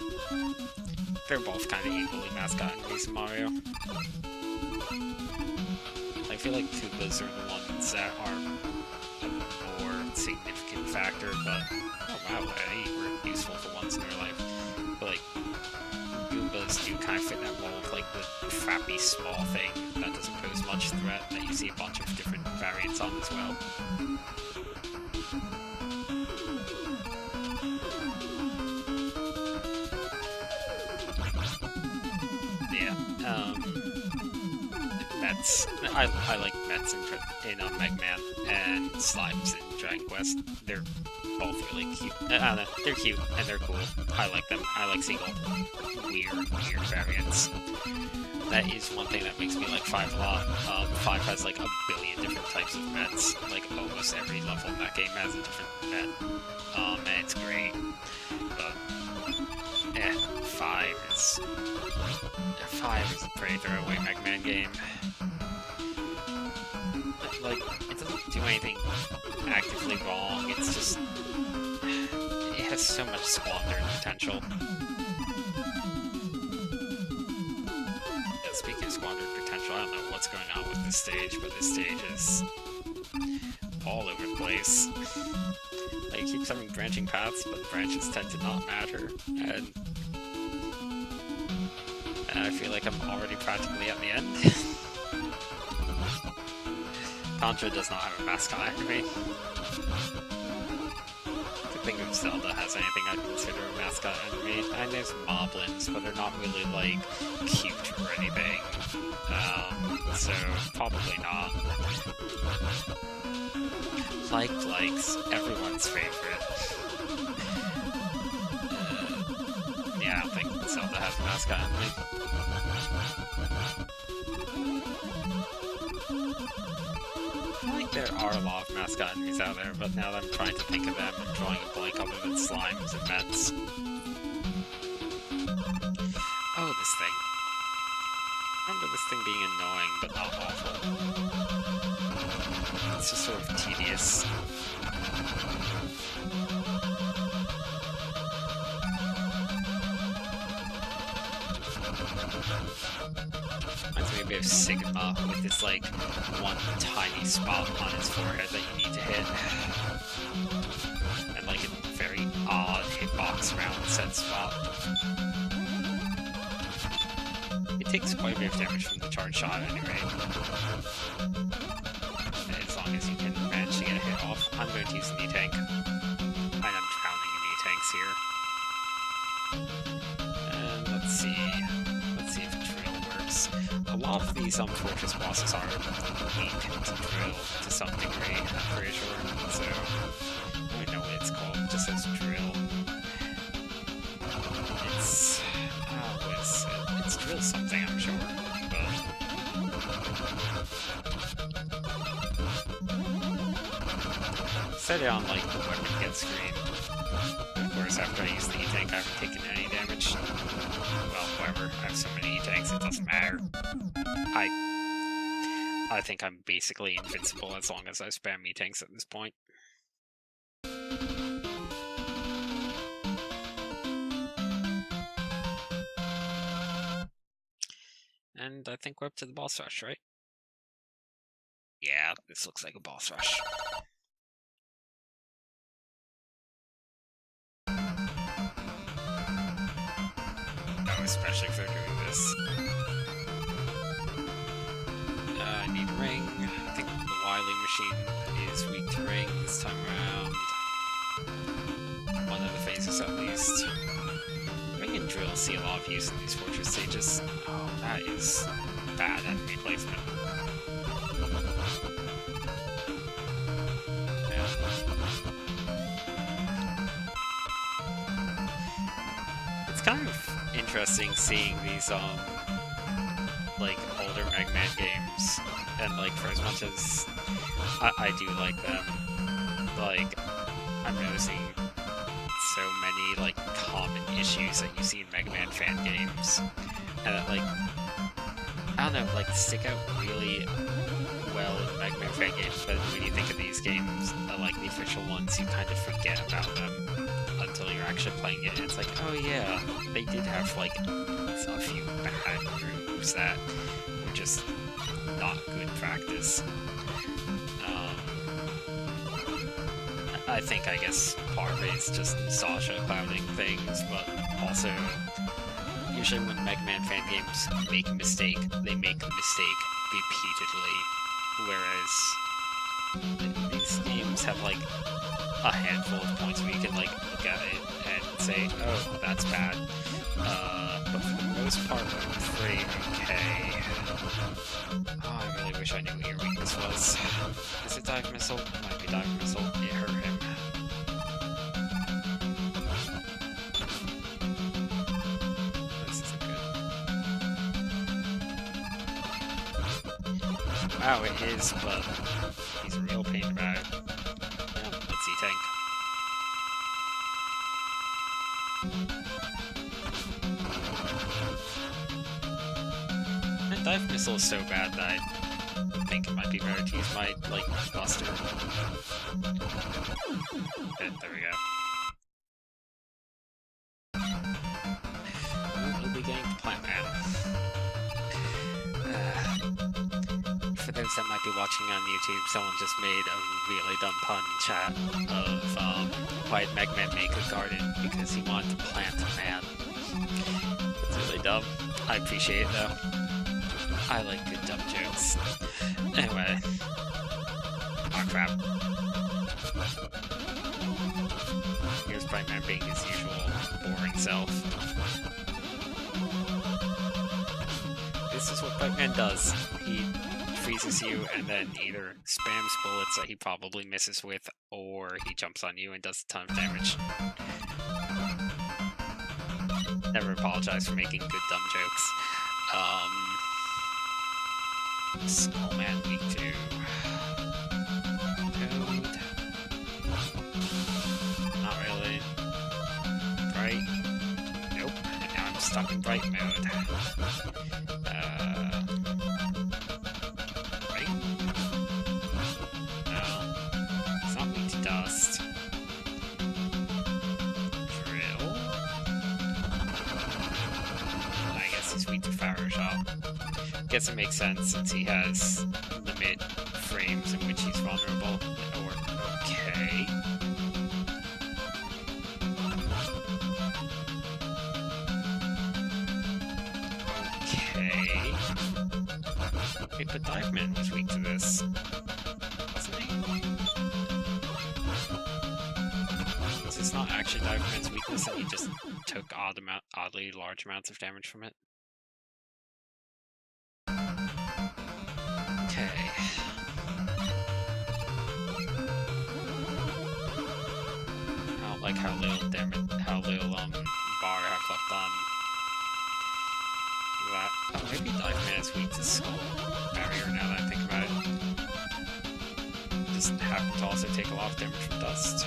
Speaker 1: They're both kind of equally mascot enemies in Mario. I feel like Koopas are the ones that are a more significant factor, but oh wow, they were useful for once in their life. But like, Goombas do kind of fit that mold of like the crappy small thing that doesn't pose much threat, that you see a bunch of different variants on as well. Yeah, Mets. I like Mets in Mega Man and Slimes in Dragon Quest. They're both really cute. I don't know, they're cute and they're cool. I like them. I like seeing all weird variants. That is one thing that makes me like 5 a lot. 5 has like a billion different types of Mets. Like almost every level in that game has a different Met. And it's great. But 5 is a pretty throwaway Mega Man game. Like, it doesn't do anything actively wrong, it's just... it has so much squandered potential. Yeah, speaking of squandered potential, I don't know what's going on with this stage, but this stage is all over the place. Like, it keeps having branching paths, but the branches tend to not matter, and I feel like I'm already practically at the end. Contra does not have a mascot enemy. I don't think if Zelda has anything I'd consider a mascot enemy. And there's Moblins, but they're not really, like, cute or anything. So, probably not. Likes everyone's favorite. Yeah, I don't think Zelda has a mascot enemy. I think there are a lot of mascot enemies out there, but now that I'm trying to think of them, I'm drawing a blank other than Slimes and Mets. Oh, this thing. I remember this thing being annoying, but not awful. It's just sort of tedious. Reminds me a bit of Sigma with this like one tiny spot on his forehead that you need to hit. And like a very odd hitbox around said spot. It takes quite a bit of damage from the charge shot anyway. As long as you can manage to get a hit off. I'm going to use an E-Tank. And I'm drowning in E-Tanks here. And let's see if Drill works. A lot of these Fortress bosses are weak to Drill to some degree, I'm pretty sure. So, I don't know what it's called, it just says Drill. It's Drill something, I'm sure, but... set it on like the weapon gets screen. Of course, after I use the E-Tank, I haven't taken any damage. Well, whatever. I have so many E-Tanks, it doesn't matter. I think I'm basically invincible as long as I spam E-Tanks at this point. And I think we're up to the boss rush, right? Yeah, this looks like a boss rush. Oh, especially if they're doing this. I need a ring. I think the Wily machine is weak to ring this time around. One of the phases at least. Ring and drill see a lot of use in these fortress stages. Oh, that is bad enemy placement. Yeah. It's kind of interesting seeing these like older Mega Man games, and like for as much as I do like them, like I'm noticing so many like common issues that you see in Mega Man fan games, and that like I don't know, like stick out really well in Mega Man fan games, but when you think of these games, like the official ones, you kind of forget about them until you're actually playing it, and it's like, oh yeah, they did have like a few bad moves that were just not good practice. I think, I guess, part of it is just nostalgia clouding things, but also, usually when Mega Man fan games make a mistake, they make the mistake repeatedly, whereas these games have like a handful of points where you can like look at it and say, oh, that's bad. But for the most part, I'm pretty okay. Oh, I really wish I knew what your weakness was. Is it Dive Missile? It might be Dive Missile. It hurt him. This isn't good. Wow, it is, but he's a real pain about it. Yeah, let's see, tank. And Dive Missile is so bad that I think it might be better to use my, like, Buster. Okay, there we go. We'll be getting to Plant Man. For those that might be watching on YouTube, someone just made a really dumb pun in chat of why did Mega Man make a garden? Because he wanted to plant a man. It's really dumb. I appreciate it though. I like good dumb jokes. Anyway. Oh crap. Here's Brightman being his usual boring self. This is what Brightman does. He freezes you and then either spams bullets that he probably misses with, or he jumps on you and does a ton of damage. Never apologize for making good dumb jokes. Skullman weak to Toad. Not really. Bright. Nope. And now I'm stuck in bright mode. Right? No. It's not weak to dust. Drill. I guess he's weak to Fire Shot. Guess it makes sense since he has limit frames in which he's vulnerable. Or okay. Okay. Wait, but Dive Man was weak to this, wasn't he? Is this not actually Dive Man's weakness and he just took oddly large amounts of damage from it? Okay. I don't like how little bar I have left on that. Oh, maybe Dive Man is weak to Skull Barrier now that I think about it. Just happen to also take a lot of damage from dust.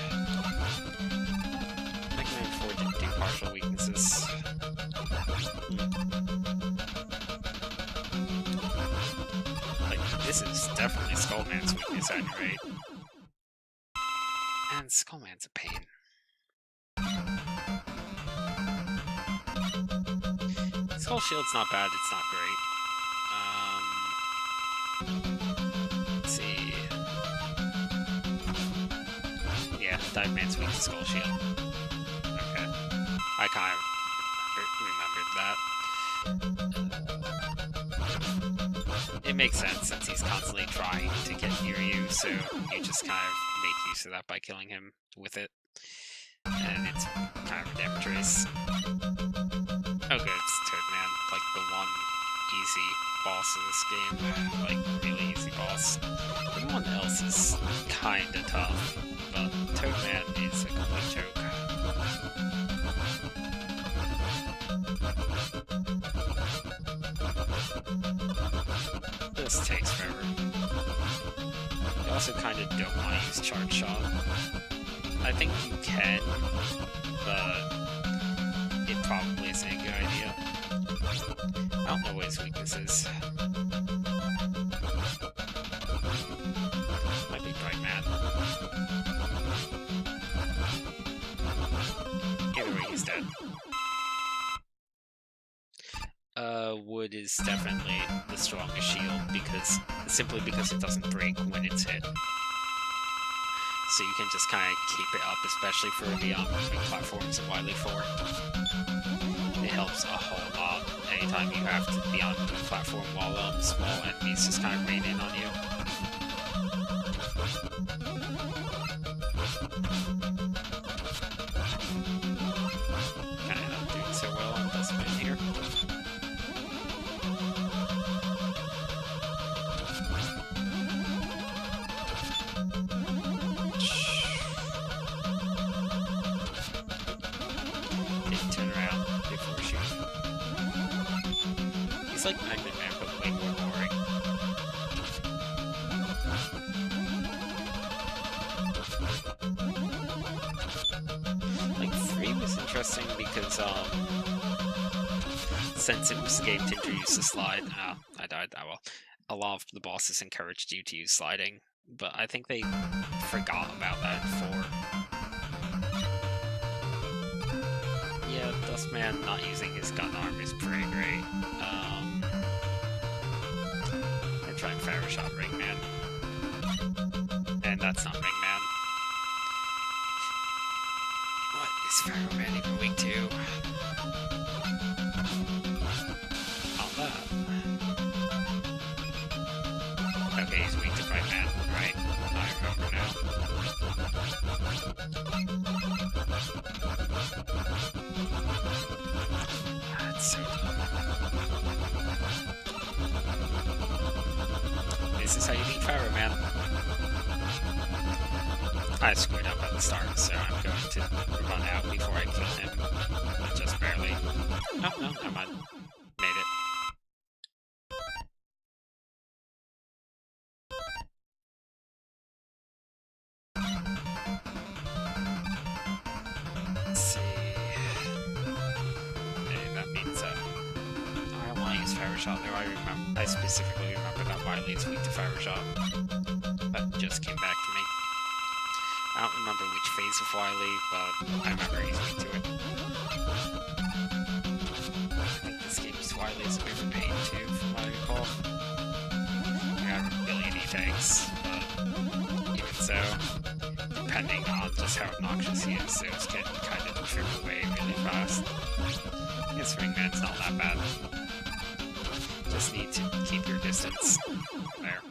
Speaker 1: Mega Man 4 didn't do partial weaknesses. Like, this is definitely Skullman's weakness at any rate. And Skullman's a pain. Skull Shield's not bad, it's not great. Let's see. Yeah, Dive Man's weak to Skull Shield. Okay. I kind of remembered that. It makes sense since he's constantly trying to get near you, so you just kind of make use of that by killing him with it. And it's kind of a damage race. Oh good, it's Toadman, like the one easy boss of this game. Like, really easy boss. Everyone else is kinda tough, but Toadman is a complete joke. This takes forever. You also kinda don't want to use Charge Shot. I think you can, but it probably isn't a good idea. I don't know what his weakness is. Might be Bright Man. Either way, he's dead. Wood is definitely the strongest shield simply because it doesn't break when it's hit. So you can just kind of keep it up, especially for the moving platforms in Wily 4. It helps a whole lot anytime you have to be on a moving platform while small enemies just kind of rain in on you. Kind of not doing so well on this one here. It's like Mega Man, but way more boring. Like, 3 was interesting because, since it was the game to introduce the slide, I died that well. A lot of the bosses encouraged you to use sliding, but I think they forgot about that in 4. Yeah, Dustman not using his gun arm is pretty great. I try and Fire Shot Ringman. And that's not Ringman. What is Pharaoh Man even weak to? Not that. Okay, he's weak to Bright Man, right? I remember now. That's so dumb. This is how you beat Pharaoh Man. I screwed up at the start, so I'm going to run out before I kill him. Just barely. Oh, no, never mind. Made it. Let's see. Okay, that means I don't want to use Fire Shot there. I specifically remember that Wily is weak to Fire Shot. That just came back to me. I don't remember which phase of Wily, but I remember he's weak to it. I think this game's Wily is a bit of a pain too, from what I recall. I got a billion E-tanks, but even so, depending on just how obnoxious he is, those can kind of trip away really fast. This Ringman's not that bad. Just need to keep your distance. There.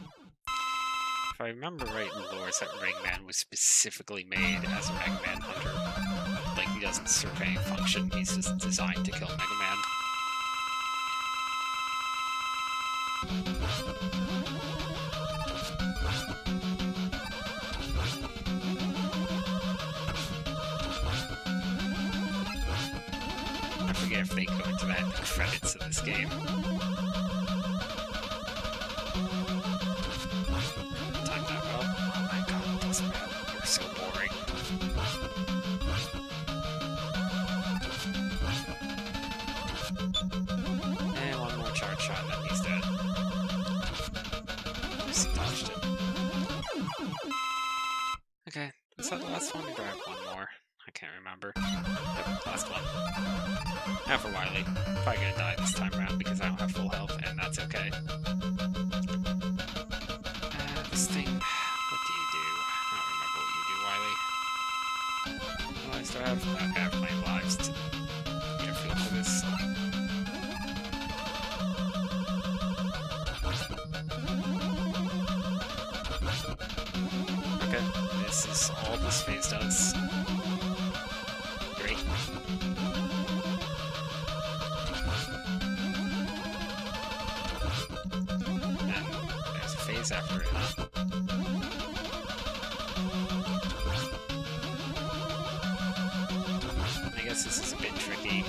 Speaker 1: If I remember right in the lore, that Ringman was specifically made as a Mega Man hunter. Like, he doesn't serve any function, he's just designed to kill Mega Man. I forget if they go into that in the credits of this game. Time that well. Oh my god. that the last one? Or do I have one more? I can't remember. Yep, last one. Now for Wily. Probably gonna die this time around because I don't have full health, and that's okay. This thing... What do you do? I don't remember what you do, Wily. What lives do I have? Okay, I have plenty of lives to get a feel for this. Okay, this is all this phase does. Great. And there's a phase after it, huh? I guess this is a bit tricky,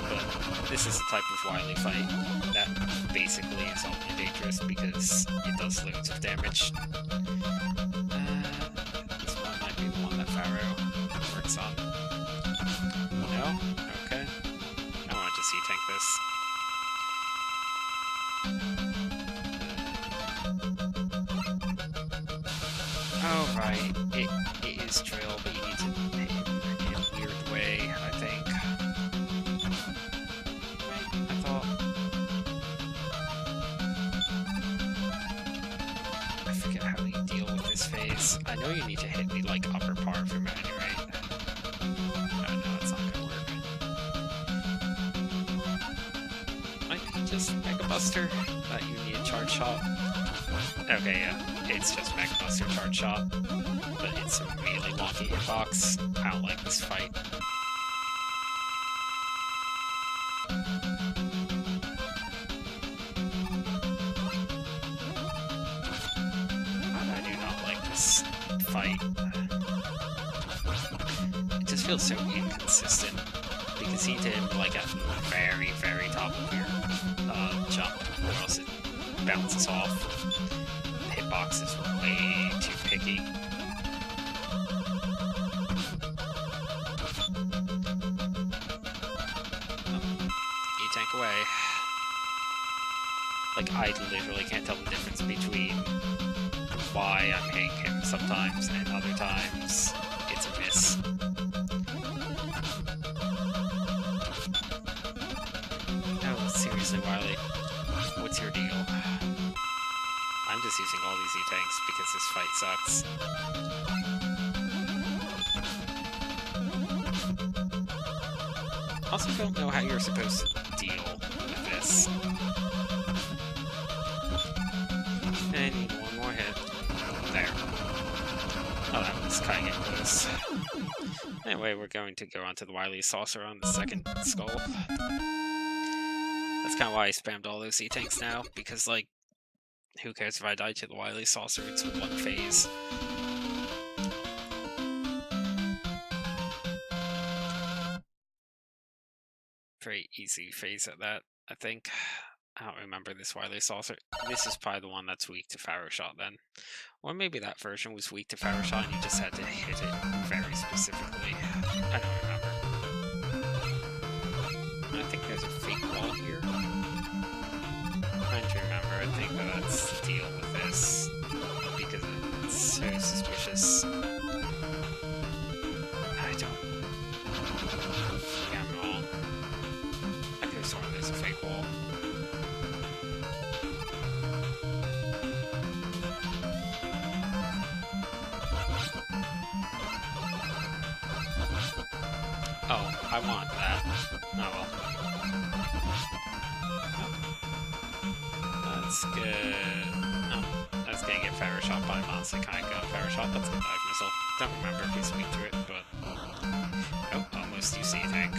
Speaker 1: but this is the type of Wily fight that basically is only dangerous because it does loads of damage. This one might be the one that Pharaoh works on. No? Okay. I wanted to C-tank this. Oh, right. It is drill, but you need to hit him in a weird way, I think. Right? I thought... I forget how you deal with this phase. I know you need to hit me, like, upper part of your menu, right? Oh, no, it's not gonna work. Might be just Mega Buster that you need a charge shot. Okay, yeah. It's just Mega Buster charge shot, but it's a really wonky hitbox. I don't like this fight. I do not like this fight. It just feels so inconsistent, because he did like at the very, very top of your jump, or else it bounces off. Hitbox is way too picky. E-tank away. Like, I literally can't tell the difference between why I'm hitting him sometimes and other times it's a miss. No, seriously, Wily, what's your deal? I'm just using all these E-tanks because this fight sucks. Also don't know how you're supposed to deal with this. I need one more hit. There. Oh, that was kind of getting close. Anyway, we're going to go on to the Wily Saucer on the second skull. That's kind of why I spammed all those E-tanks now, because, like, who cares if I die to the Wily Saucer? It's one phase. Very easy phase at that, I think. I don't remember this Wily Saucer. This is probably the one that's weak to Pharaoh Shot then. Or maybe that version was weak to Pharaoh Shot and you just had to hit it very specifically. I don't remember. I think there's a fake wall here. I'm trying to remember. I think that's the deal with this. Because it's so suspicious. I don't think I'm wrong. I could have sworn there's a fake wall. Oh, I want that. Oh well. That's good. Oh, that's gonna get Pharaoh Shot, but I'm honestly kinda going Pharaoh Shot. That's a good dive missile. Don't remember if he's weak to it, but... Oh, almost UC tank.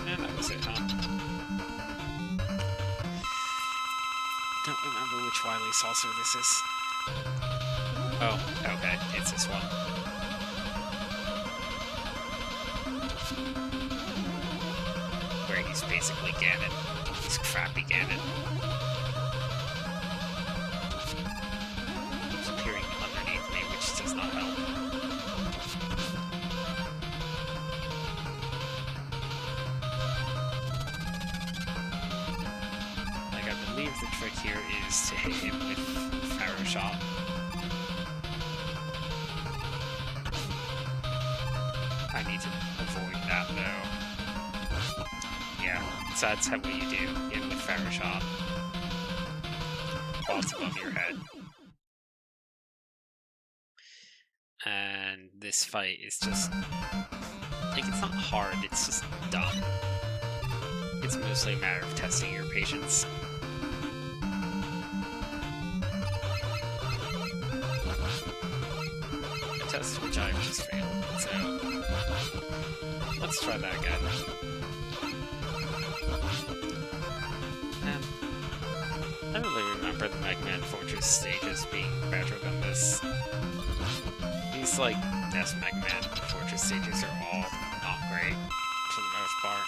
Speaker 1: And that was it, huh? Don't remember which Wily Saucer this is. Oh, okay, it's this one. Where he's basically Ganon. He's crappy Ganon. He's appearing underneath me, which does not help. Like, I believe the trick here is to hit him with Shot. I need to avoid that, though. Yeah, so that's how what you do with Fire Shot. While it's above your head. And this fight is just... like, it's not hard, it's just dumb. It's mostly a matter of testing your patience. A test which I've just failed, so... let's try that again. I don't really remember the Mega Man Fortress stages being better than this. These, like, NES Mega Man Fortress stages are all not great, for the most part.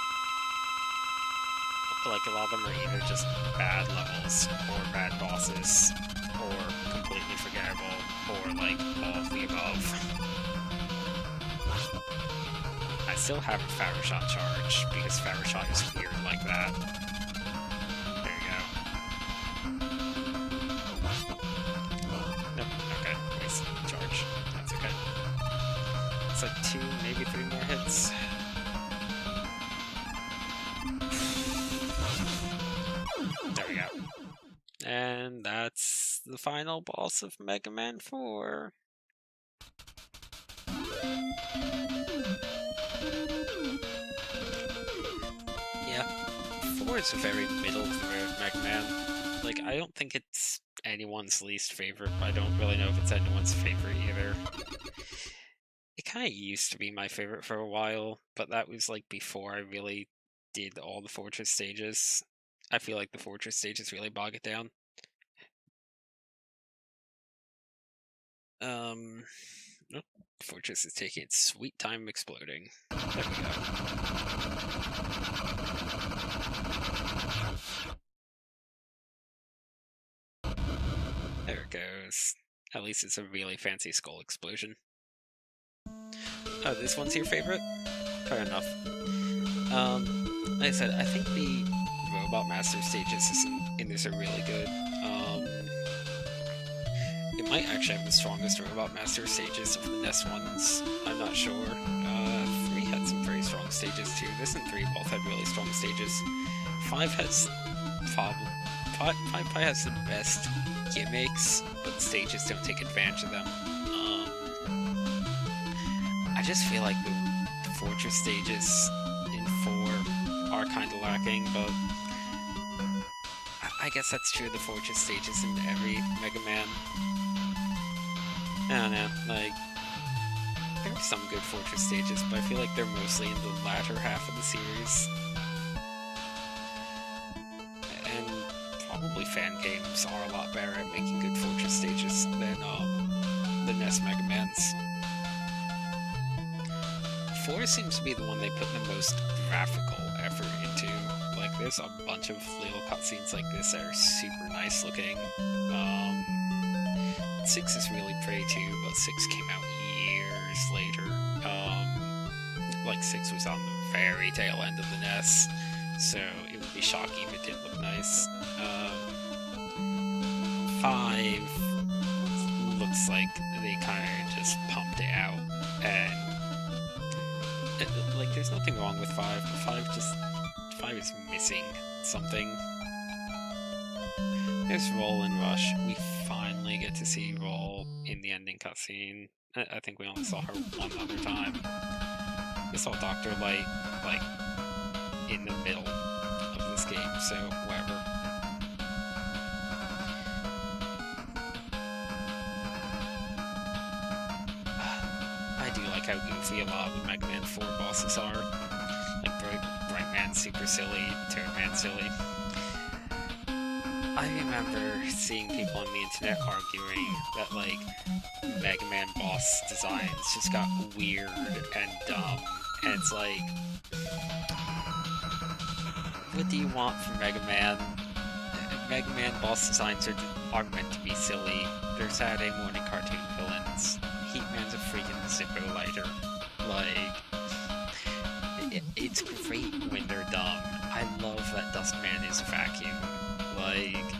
Speaker 1: Like, a lot of them are either just bad levels, or bad bosses, or completely forgettable, or, like, all of the above. I still have a Fire Shot charge, because Fire Shot is weird like that. There you go. Nope, okay, waste charge. That's okay. It's like 2, maybe 3 more hits. There we go. And that's the final boss of Mega Man 4. Yeah, 4 is a very middle of the road Mega Man. Like, I don't think it's anyone's least favorite, but I don't really know if it's anyone's favorite either. It kind of used to be my favorite for a while, but that was like before I really did all the Fortress stages. I feel like the Fortress stages really bog it down. Nope. Fortress is taking its sweet time exploding. There we go. There it goes. At least it's a really fancy skull explosion. Oh, this one's your favorite? Fair enough. Like I said, I think the Robot Master stages in this are really good. It might actually have the strongest Robot Master stages of the NES ones. I'm not sure. 3 had some very strong stages too. This and 3 both had really strong stages. 5 has probably has the best gimmicks, but the stages don't take advantage of them. I just feel like the Fortress stages in 4 are kind of lacking, but I guess that's true of the Fortress stages in every Mega Man. I don't know, like, there are some good Fortress stages, but I feel like they're mostly in the latter half of the series. And probably fan games are a lot better at making good Fortress stages than the NES Mega Mans. 4 seems to be the one they put the most graphical effort into. Like, there's a bunch of little cutscenes like this that are super nice looking. 6 is really pretty too, but 6 came out years later. Like, 6 was on the very tail end of the NES, so it would be shocking if it didn't look nice. 5 looks like they kind of just pumped it out, and like, there's nothing wrong with 5, but 5 is missing something. There's Roll and Rush. We finally get to see Roll in the ending cutscene. I think we only saw her one other time. We saw Dr. Light, like, in the middle of this game, so whatever. I do like how goofy a lot of the Mega Man 4 bosses are. Like, Bright Man super silly, Toad Man silly. I remember seeing people on the internet arguing that, like, Mega Man boss designs just got weird and dumb, and it's like, what do you want from Mega Man? Mega Man boss designs are meant to be silly. They're Saturday morning cartoon villains. Heatman's a freaking Zippo lighter. Like, it's great when they're dumb. I love that Dustman is a vacuum. Like,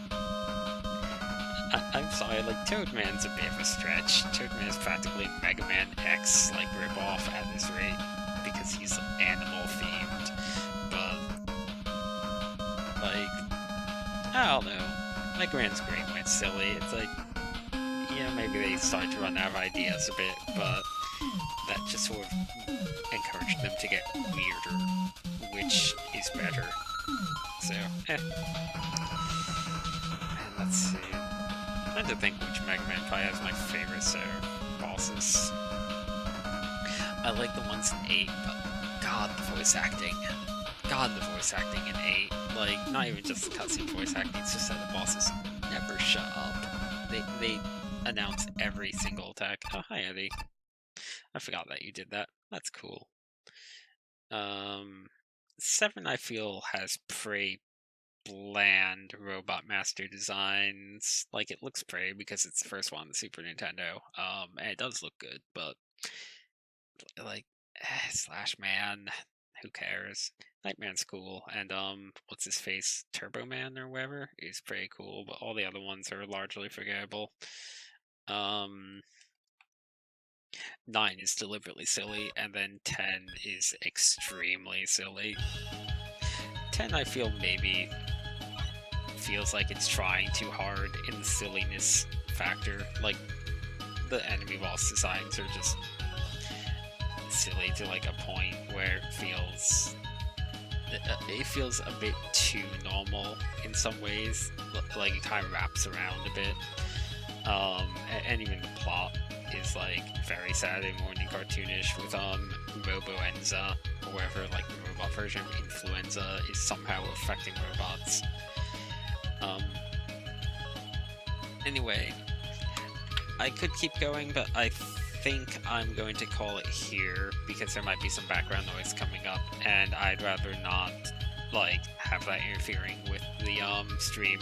Speaker 1: I'm sorry, like, Toadman's a bit of a stretch. Toadman is practically Mega Man X, like, ripoff at this rate, because he's animal-themed, but, like, I don't know. Mega Man's great when it's silly. It's like, yeah, maybe they started to run out of ideas a bit, but that just sort of encouraged them to get weirder, which is better. So, And let's see. I'm trying to think which Mega Man probably has my favorite set of bosses. I like the ones in 8, but god, the voice acting. God, the voice acting in 8. Like, not even just the cutscene voice acting, it's just that the bosses never shut up. They announce every single attack. Oh, hi, Eddie. I forgot that you did that. That's cool. 7, I feel, has pretty bland Robot Master designs. Like, it looks pretty because it's the first one on the Super Nintendo. And it does look good, but like, Slash Man, who cares? Nightman's cool, and what's his face? Turbo Man or whatever is pretty cool, but all the other ones are largely forgettable. 9 is deliberately silly, and then 10 is extremely silly. 10, I feel, maybe feels like it's trying too hard in the silliness factor. Like, the enemy boss designs are just silly to like a point where it feels a bit too normal in some ways. Like, it kind of wraps around a bit. And even the plot is like very Saturday morning cartoonish with Robo-Enza, or whatever, like the robot version of influenza is somehow affecting robots. Anyway, I could keep going, but I think I'm going to call it here because there might be some background noise coming up, and I'd rather not like have that interfering with the stream.